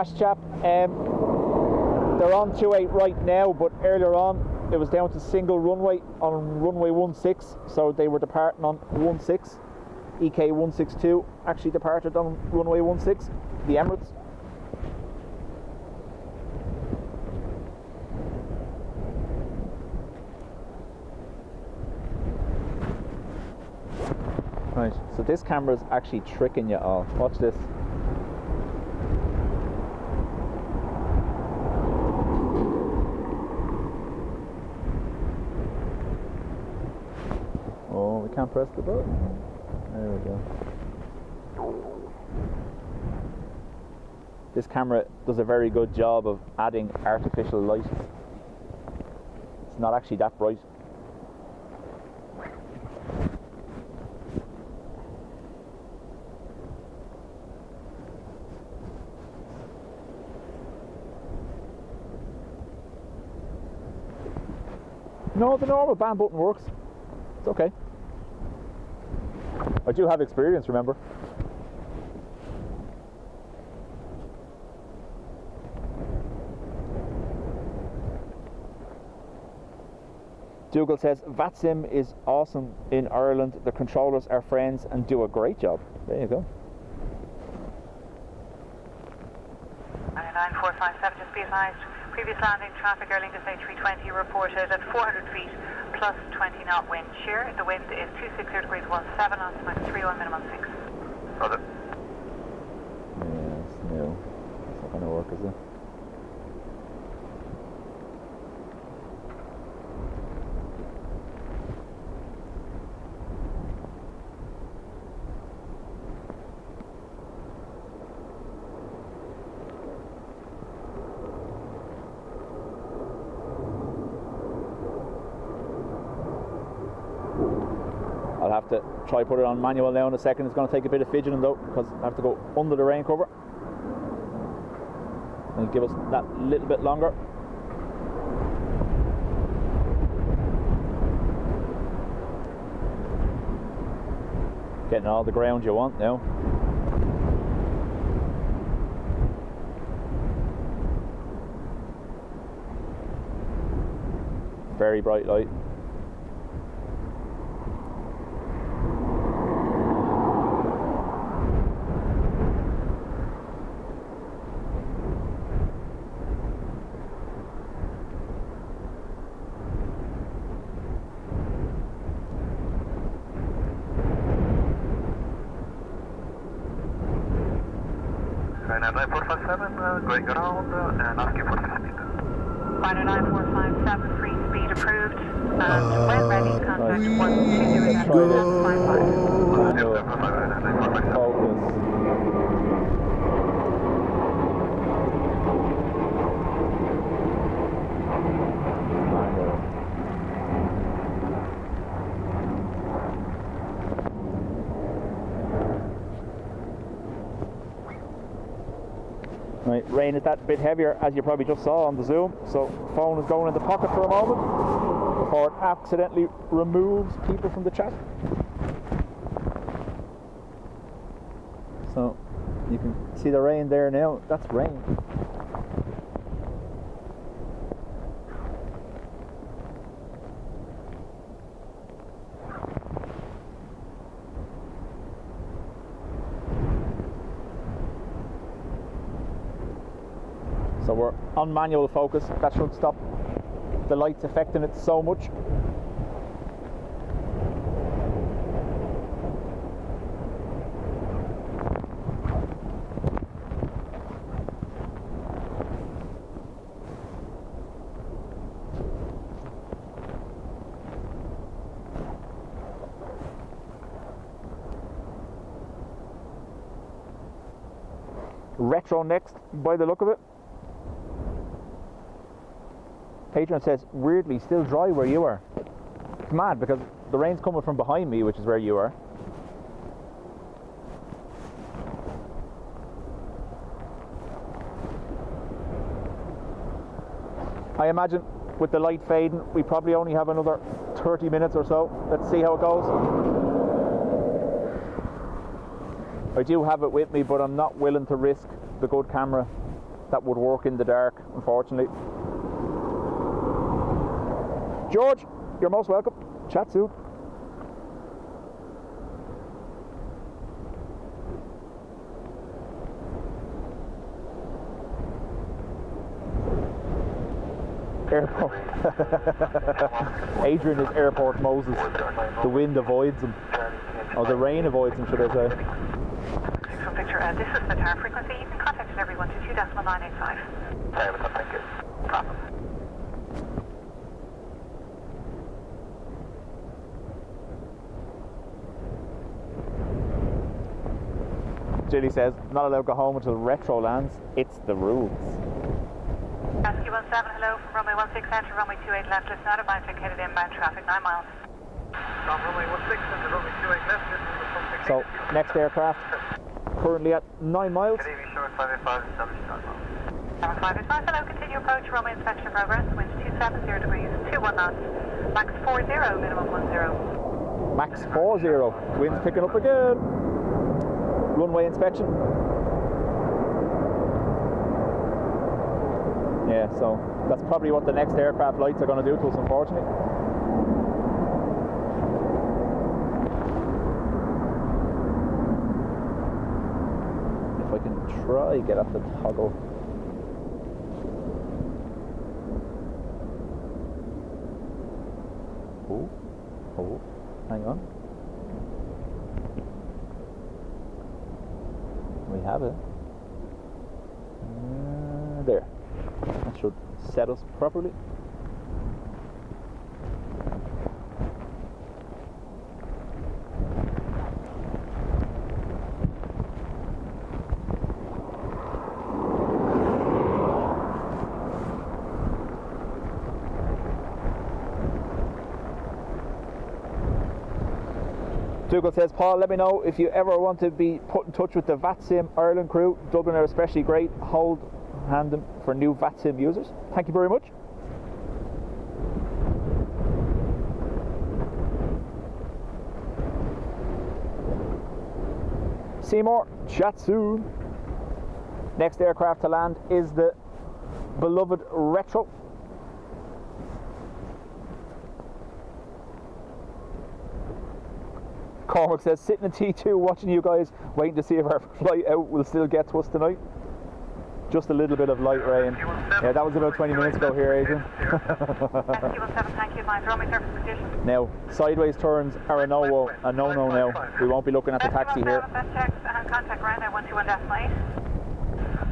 smash chap. They're on 28 right now, but earlier on it was down to single runway on runway 16, so they were departing on 16. EK 162 actually departed on runway 16, the Emirates. Right, so this camera is actually tricking you all. Watch this. Oh, we can't press the button. There we go. This camera does a very good job of adding artificial light. It's not actually that bright. No, the normal ban button works. It's okay. I do have experience, remember. Dougal says, VATSIM is awesome in Ireland. The controllers are friends and do a great job. There you go. 9457, just be advised. Previous landing traffic, Aer Lingus A320 reported at 400 feet plus 20 knot wind shear. The wind is 260 degrees 17 knots, max 31, minimum 6. Roger. Yeah, it's new. It's not going to work, is it? I'll have to try put it on manual now in a second. It's going to take a bit of fidgeting though, because I have to go under the rain cover. And give us that little bit longer. Getting all the ground you want now. Very bright light. Ryanair 9457, going around and asking for 50 meters. Ryanair 9457, free speed approved. And when ready, contact 120 Focus. Right, rain is that bit heavier, as you probably just saw on the zoom, so phone is going in the pocket for a moment before it accidentally removes people from the chat. So you can see the rain there now. That's rain. So we're on manual focus. That should stop the lights affecting it so much. Retro next, by the look of it. Patron says, weirdly still dry where you are. It's mad because the rain's coming from behind me, which is where you are. I imagine with the light fading, we probably only have another 30 minutes or so. Let's see how it goes. I do have it with me, but I'm not willing to risk the good camera that would work in the dark, unfortunately. George, you're most welcome. Chat soon. Airport. Adrian is Airport Moses. The wind avoids him. Or the rain avoids him, should I say. Picture, this is the tower frequency. You can contact us every 122.985. Thank you. Problem. Ginny says, not allowed to go home until retro lands. It's the rules. SQ17, hello, from runway 16 enter, runway 28 left, listen out of indicated inbound traffic, 9 miles. From runway 16 enter, runway 28 left, listen to the So, next aircraft, currently at 9 miles. Good evening, sir, 585 establishing 9 miles. 585, hello, continue approach, runway inspection progress, wind 270 degrees, 21 knots, max 40, minimum 10. Max 40, wind's picking up again. Runway inspection. Yeah, so that's probably what the next aircraft lights are going to do to us, unfortunately. If I can try get off the toggle. Oh, hang on. We have it. There. That should set us properly. Dougal says, Paul, let me know if you ever want to be put in touch with the VATSIM Ireland crew. Dublin are especially great. Hold hand for new VATSIM users. Thank you very much. Seymour, chat soon. Next aircraft to land is the beloved Retro. Cormac says, sitting in T2 watching you guys, waiting to see if our flight out will still get to us tonight. Just a little bit of light rain. Yeah, that was about 20 minutes ago here, Adrian. Now, sideways turns are a no-no now. We won't be looking at the taxi here. Contact Ryanair 121.8.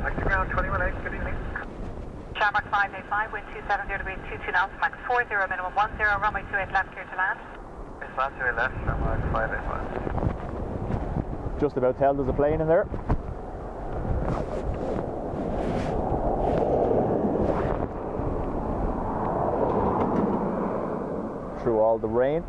Taxi ground 21.8, good evening. Shamrock 585, wind 270 degrees, 22 knots, max 40, minimum 10, runway 28 left, clear to land. Flat 28 left, Shamrock 585. Just about tell there's a plane in there. Through all the rain.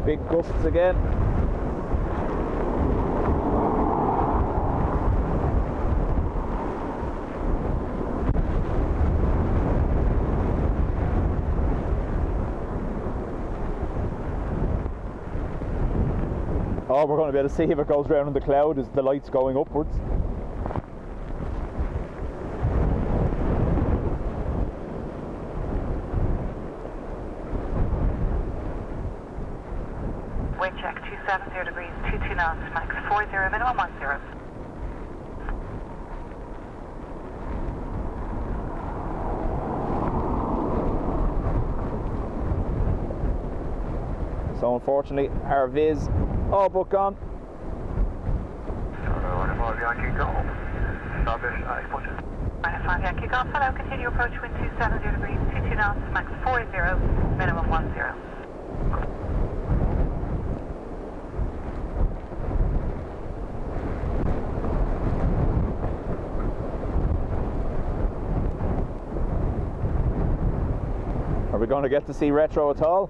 Big gusts again. Oh, we're going to be able to see if it goes round in the cloud as the light's going upwards. Wind check 270 degrees, 22 knots, max 40, minimum 10. So unfortunately, our Viz all but gone. Yankee Golf. Establish exposure. Minus 5 Yankee Golf, hello, continue approach, wind 270 degrees, 22 knots, max 40, minimum 10. we going to get to see retro at all?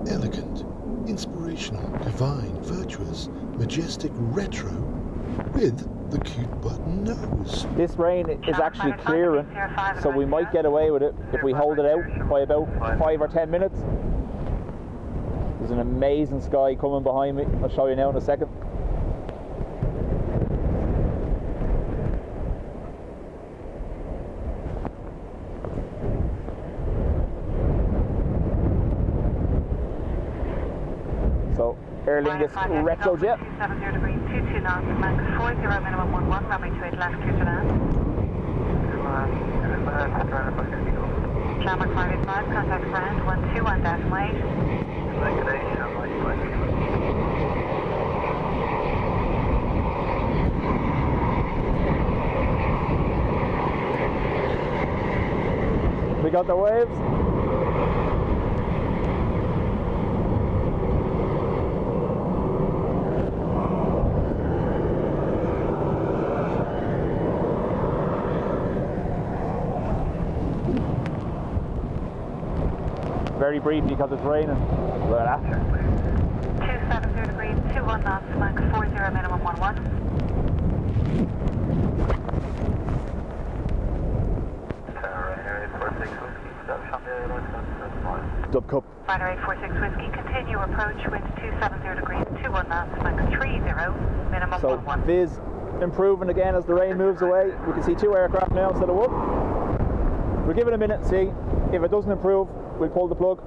Elegant, inspirational, divine, virtuous, majestic, retro, with the cute button nose. This rain is actually clearing, so we might get away with it if we hold it out by about 5 or 10 minutes. There's an amazing sky coming behind me. I'll show you now in a second. So, Aer Lingus Retrojet. 70 degrees, 22 knots, Max 40, minimum 11, runway 28 left, clear to land. Landmark 585, contact ground, 121 decimal 8. We got the waves. Very briefly because it's raining. Look at that. 270 degrees, 21 knots, Max 40, minimum 11. Dub Cup. Ryanair 846 Whiskey, continue approach, wind 270 degrees, 21 knots, Max 30, minimum So 11. Viz improving again as the rain moves away. We can see 2 aircraft now instead of 1. We'll give it a minute and see. If it doesn't improve, we'll pull the plug.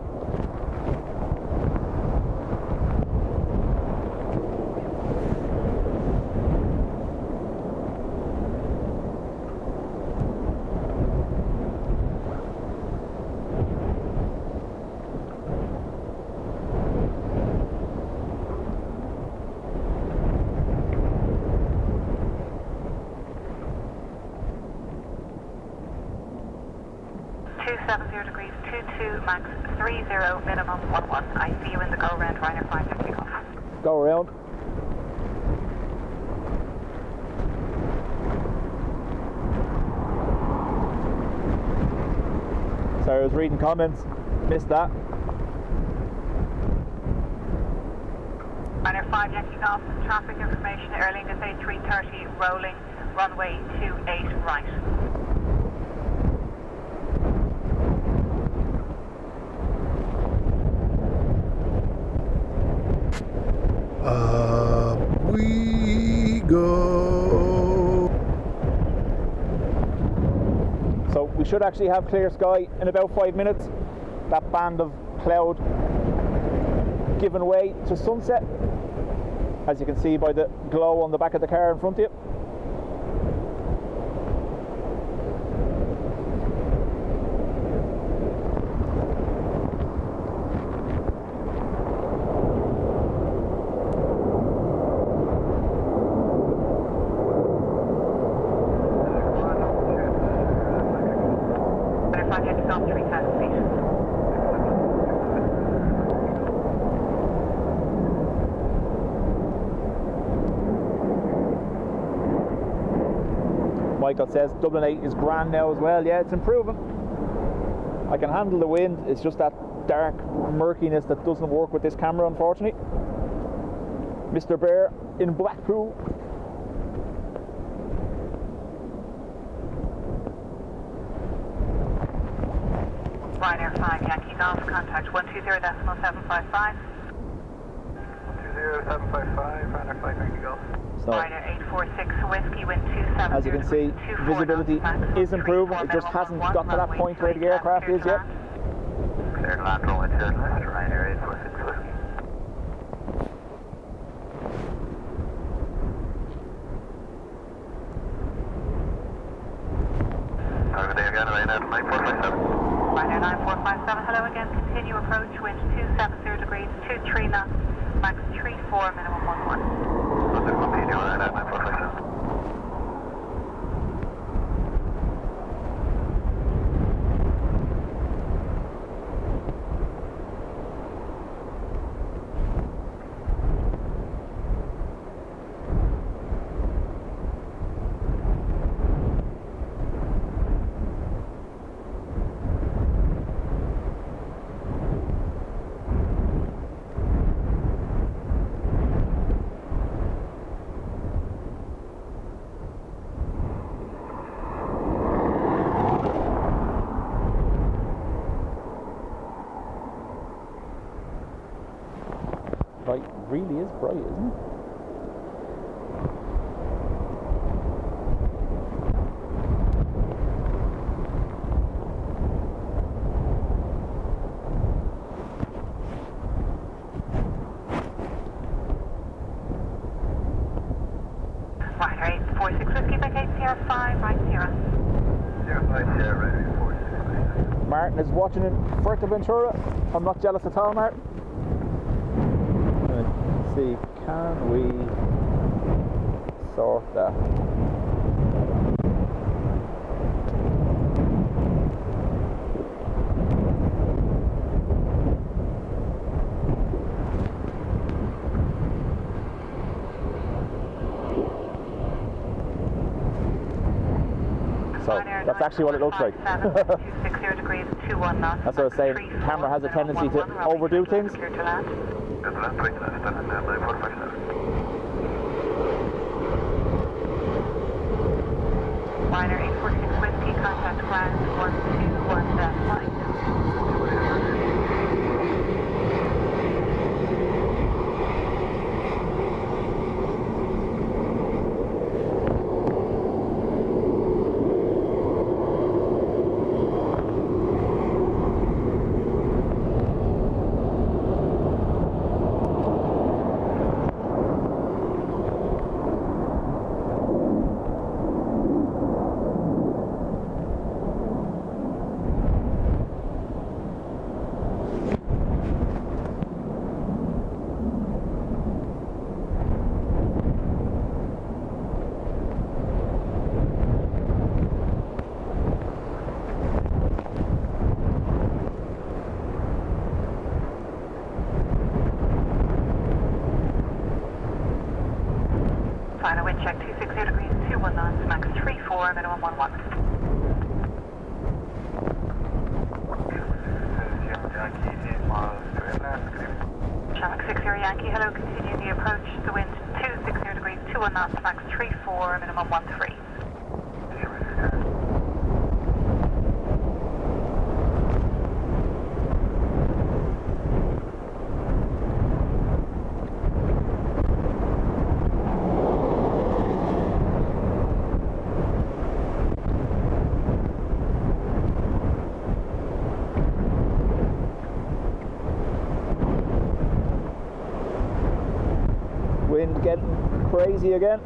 Degrees, 22, Max 30, minimum 11. I see you in the go around, Ryanair 550 off. Go around. Sorry, I was reading comments. Missed that. Ryanair 5 lifting off. Traffic information, Aer Lingus A330 rolling, runway 28 right. We go. So we should actually have clear sky in about 5 minutes. That band of cloud giving way to sunset, as you can see by the glow on the back of the car in front of you. Michael says Dublin 8 is grand now as well. Yeah, it's improving. I can handle the wind. It's just that dark murkiness that doesn't work with this camera, unfortunately. Mr. Bear in Blackpool. Ryanair 5 Yankee Golf, contact 120.755. 120.755, 0755, Ryanair flight ready to go. So, Ryanair 846 Whiskey, wind 270. as you can see, visibility is improving. It just hasn't got to that point where the aircraft is yet. Clear to land, runway 2 left, Ryanair 846 Whiskey. Have a good day again, Ryanair 9457. Ryanair 9457, hello again. Continue approach, wind 270 degrees, 23 knots, max 34, minimum 11. London, continue, Ryanair 9457. Bright, really is bright, isn't it? Ryanair 846 Whiskey, vacate Sierra 5, right Sierra. Sierra 5, Sierra 46. Martin is watching in Fuerteventura. I'm not jealous at all, Martin. Let's see, can we sort that? So that's actually what it looks like. 260 degrees, 21 knots. That's what I was saying. The camera has a tendency to overdo things. Good to land, right to left, and 9457. Ryanair 846 Whiskey, contact ground 121.5. Final wind check 260 degrees, 21 knots, max 34, minimum 11. Shamrock 60 Yankee, hello, continue the approach, the wind 260 degrees, 21 knots, max 34, minimum 13. Wind getting crazy again.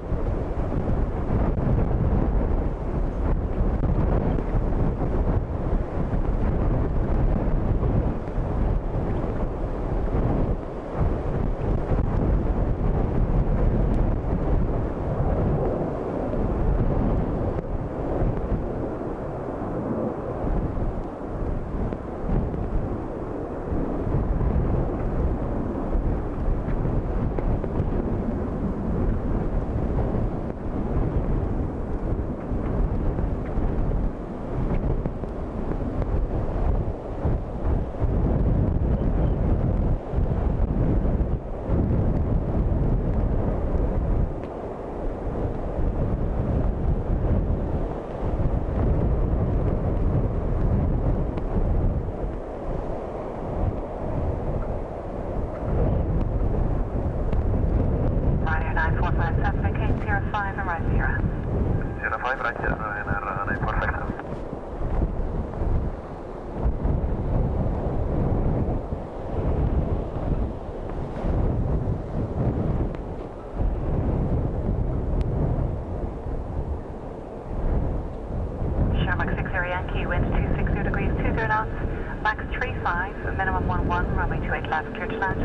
35, minimum 11, runway 28 left, clear to land.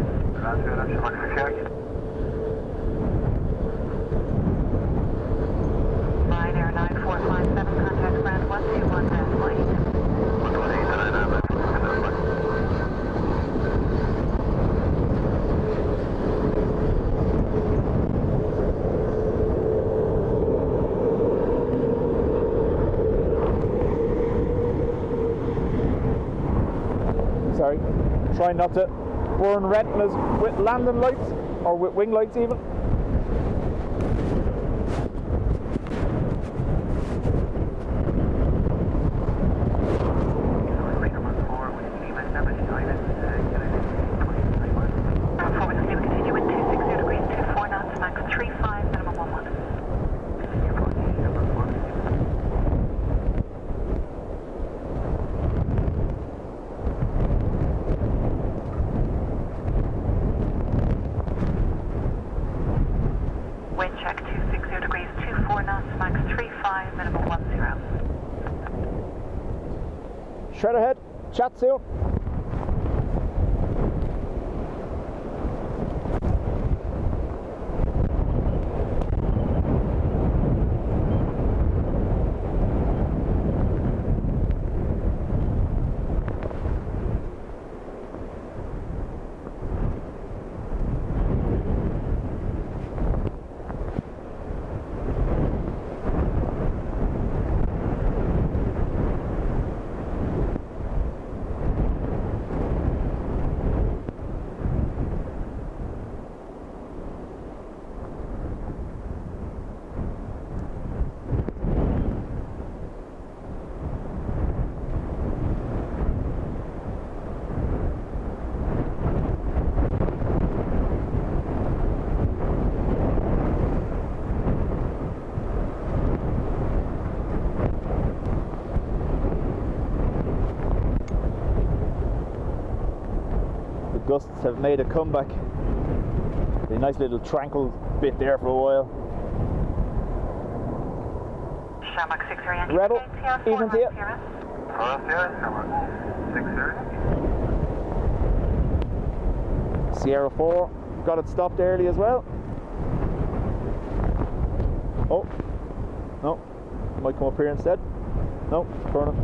Ryanair 9457, contact ground 121.8. Sorry, trying not to burn retinas with landing lights or with wing lights even. Straight ahead, chat soon. Gusts have made a comeback. A nice little tranquil bit there for a while. Rebel, even to you. Sierra 4, got it stopped early as well. Oh, no, might come up here instead. No, turn it.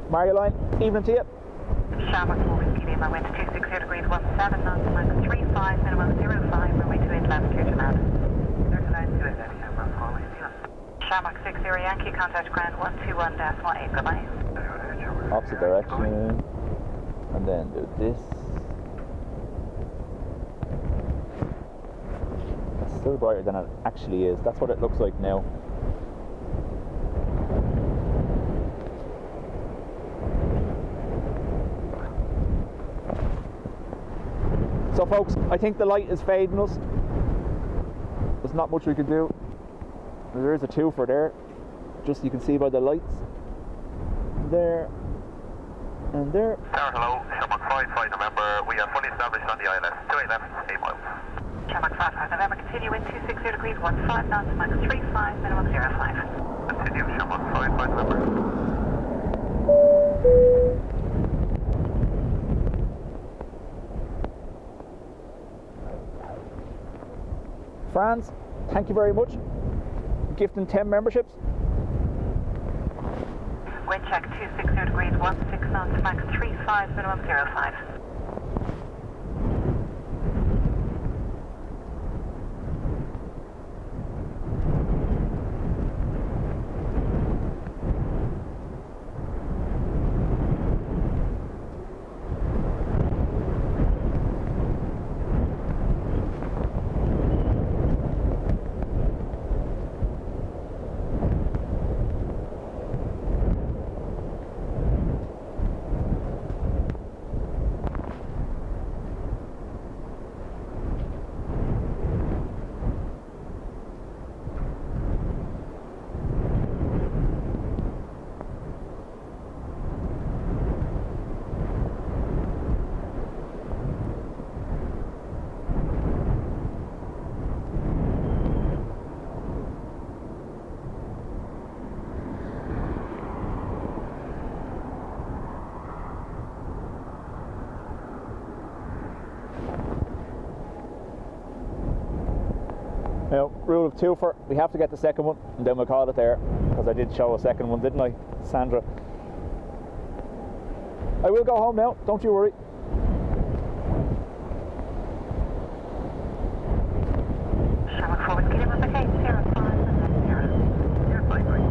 Marioline, evening to you. Shamrock 4 Whiskey Lima, wind 260 degrees 17 knots, max 35, minimum 05, runway 28 left, clear to land. Clear to land, 28 left, Shamrock 4 Whiskey Lima. Shamrock 60 Yankee, contact ground 121.18, goodbye. Opposite direction, and then do this. It's still brighter than it actually is. That's what it looks like now. So folks, I think the light is fading us. There's not much we can do. There is a twofer there, just you can see by the lights. There and there. Tower, hello, Shamrock 55 November, we are fully established on the ILS, 28 left, 8 miles. Shamrock 55 November, continue wind 260 degrees 15 knots, max 35, minimum 05. Continue, Shamrock 55 November. Franz, thank you very much. Gifting 10 memberships. Wind check 260 degrees 16 knots, max 35, minimum 05. Now, rule of two for, we have to get the second one, and then we'll call it there, because I did show a second one, didn't I, Sandra? I will go home now, don't you worry. Shamrock forward, get in with the gate, 05 and then 0. You're fine, right?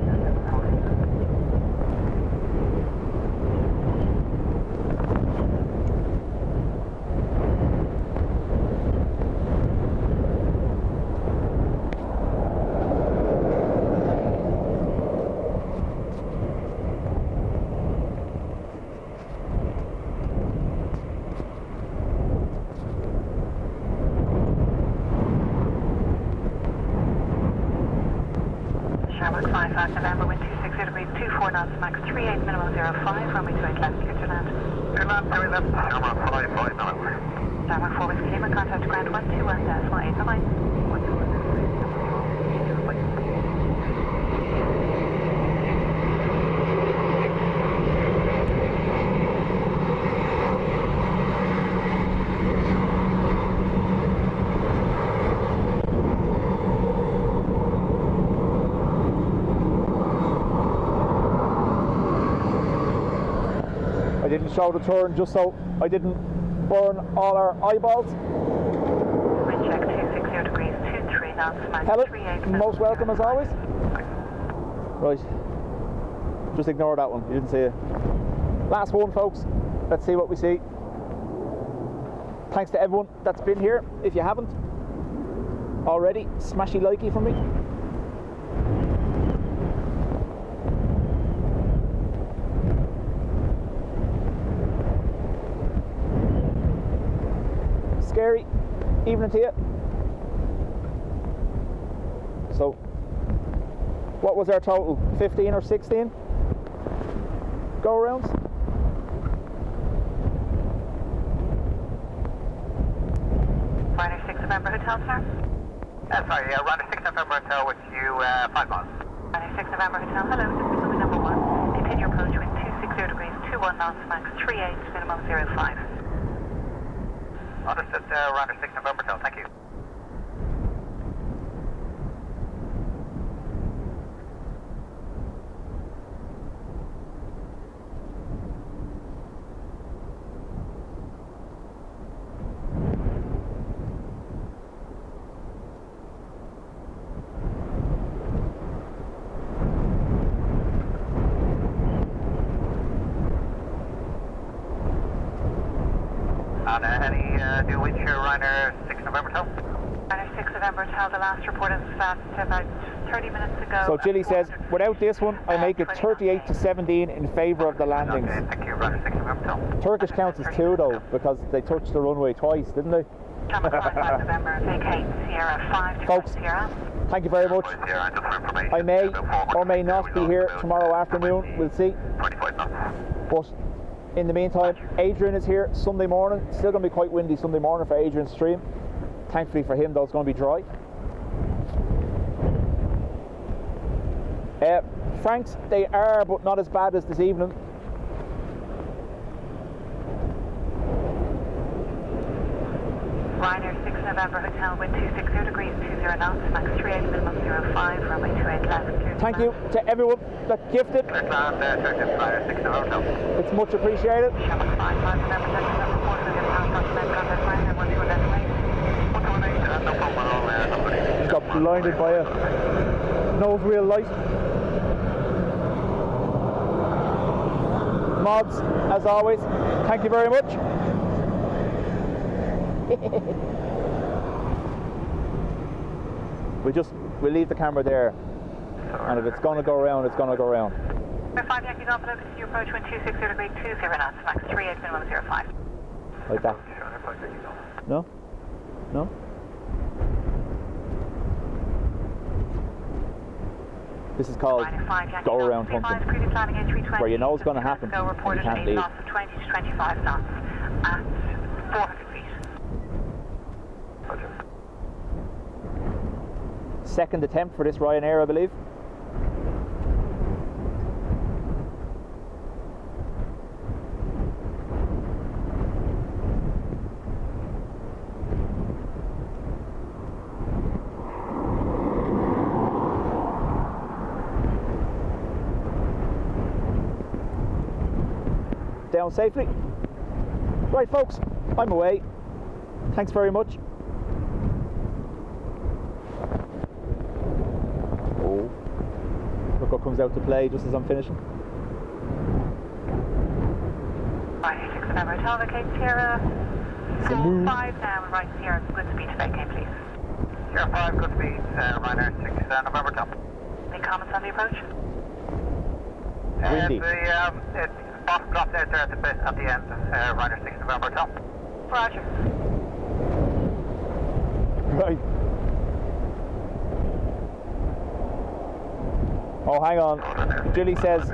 Shamrock 5 November, wind 260 degrees, 24 knots, max 38, minimum 05, runway 28 left, clear to land. Clear land, clear left, Shamrock 5 November. Shamrock 4 Whiskey Lima, contact ground 121, decimal 8, bye-bye. I didn't show the turn just so I didn't burn all our eyeballs. Wind check 260 degrees, 23 knots, max Helen, 38. most welcome as always. Right, just ignore that one, you didn't see it. Last one, folks, let's see what we see. Thanks to everyone that's been here. If you haven't already, smashy likey from me. Scary evening to you. So, what was our total? 15 or 16 go arounds? Ryanair 6 November Hotel, sir. Sorry, Ryanair 6 November Hotel with you, 5 miles. Ryanair 6 November Hotel, hello, this is Louis number 1. Continue approach wind 260 degrees, 21 knots, max 38, minimum 05. Understood, Ryanair 6 November Hotel, thank you. And any new winds here, Ryanair 6 November Hotel? Ryanair 6 November Hotel, the last report is about 30 minutes ago. So Gilly says, without this one, I make it 38 to 17 in favour of the landings. Okay, thank you, Ryanair 6 November Hotel. Turkish counts as 2 though, because they touched the runway twice, didn't they? Shamrock 5 November, vacate Sierra 5 to Folks, Sierra. thank you very much. Sierra, just for information, I may about or may not be here tomorrow afternoon, we'll see. 25 knots. But in the meantime, Adrian is here Sunday morning. Still going to be quite windy Sunday morning for Adrian's stream. Thankfully for him, though, it's going to be dry. Franks, they are, but not as bad as this evening. Ryanair 6 November Hotel, wind 260 degrees, 20 knots, max 38, minimum 05, runway 28 left. Thank you to everyone that gifted. Clear land, Turkish Ryanair 6 November Hotel. It's much appreciated. Shamrock 5 November, Turkish number 4, so get pound document, contact Ryanair 12 destination. 128, no problem at all, number. Got blinded by a nose wheel light. Mods, as always, thank you very much. We'll leave the camera there, and if it's going to go around, it's going to go around. 5 Yankee Golf, continue approach wind 260 degrees, 20 knots, max 38, minimum 05. Like that. No? No? This is called go around hunting, where you know it's going to happen, and you can't leave. Loss of 20 to 25 knots at 400 feet. Second attempt for this Ryanair, I believe. down safely. Right folks, I'm away. Thanks very much. Oh, look what comes out to play just as I'm finishing. Right, 6 November Hotel, vacate Sierra 5 now, and right Sierra, good speed to vacate please. Sierra 5, good speed, Ryanair 6 November Tom. Any comments on the approach? Windy. The bottom dropped out there at the end, Ryanair 6 November Tom. Roger. Right. Oh, hang on. Julie says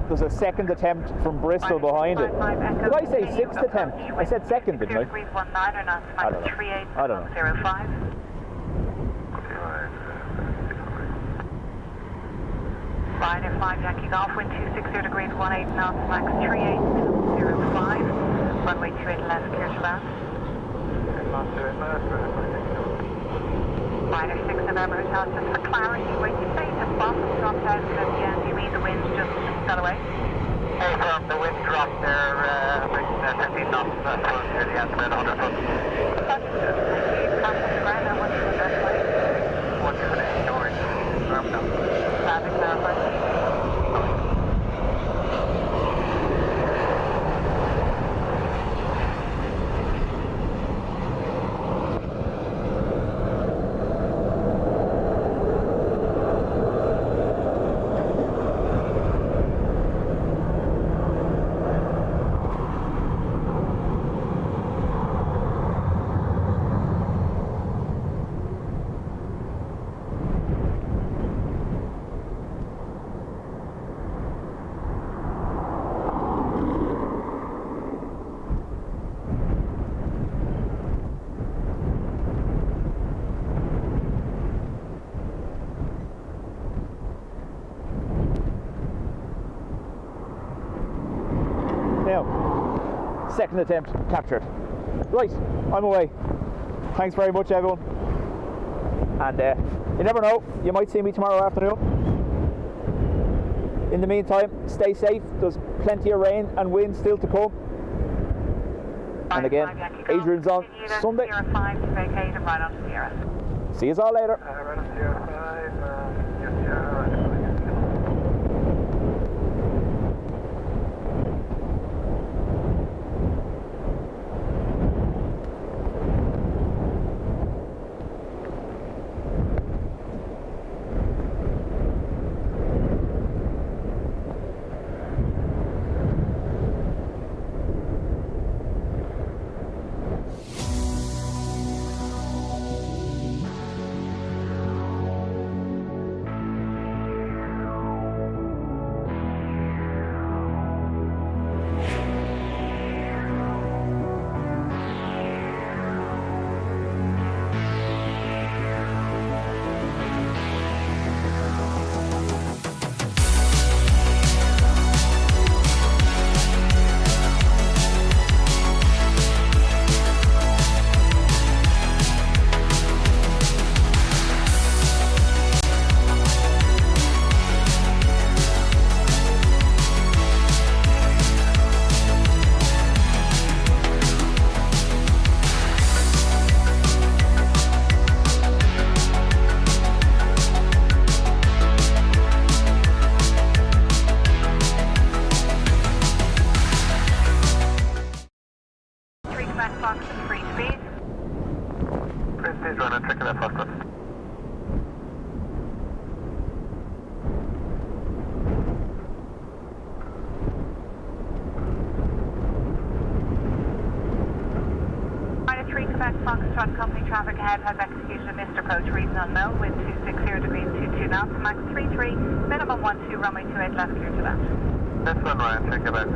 there's a second attempt from Bristol behind it. Did I say sixth attempt? I said second, didn't I? I don't know. I don't know. Ryanair 5 Yankee Golf, wind 260 degrees, 18 knots, max 3805. Runway 28 left, clear to land. Ryanair 6 November Hotel, just for clarity, when you say the bottom dropped out at the end, you mean the wind just fell away? Hey, from the wind dropped there, 15 knots, near the end, about 100 foot. Thank you. Contact the ground, now what's the best way? 128 north, Traffic clarified. Second attempt captured. Right, I'm away. Thanks very much everyone. And you never know, you might see me tomorrow afternoon. In the meantime, stay safe. There's plenty of rain and wind still to come. And again, Adrian's on Sunday. Sierra 5 to vacate and right on to Sierra. See you all later. Right on Sierra 5, Sierra. Foxtrot company traffic ahead has executed a missed approach, reason unknown, wind 260 degrees, 22 knots, max 33, minimum 12, runway 28 left, clear to land. This one, Ryan, check your back.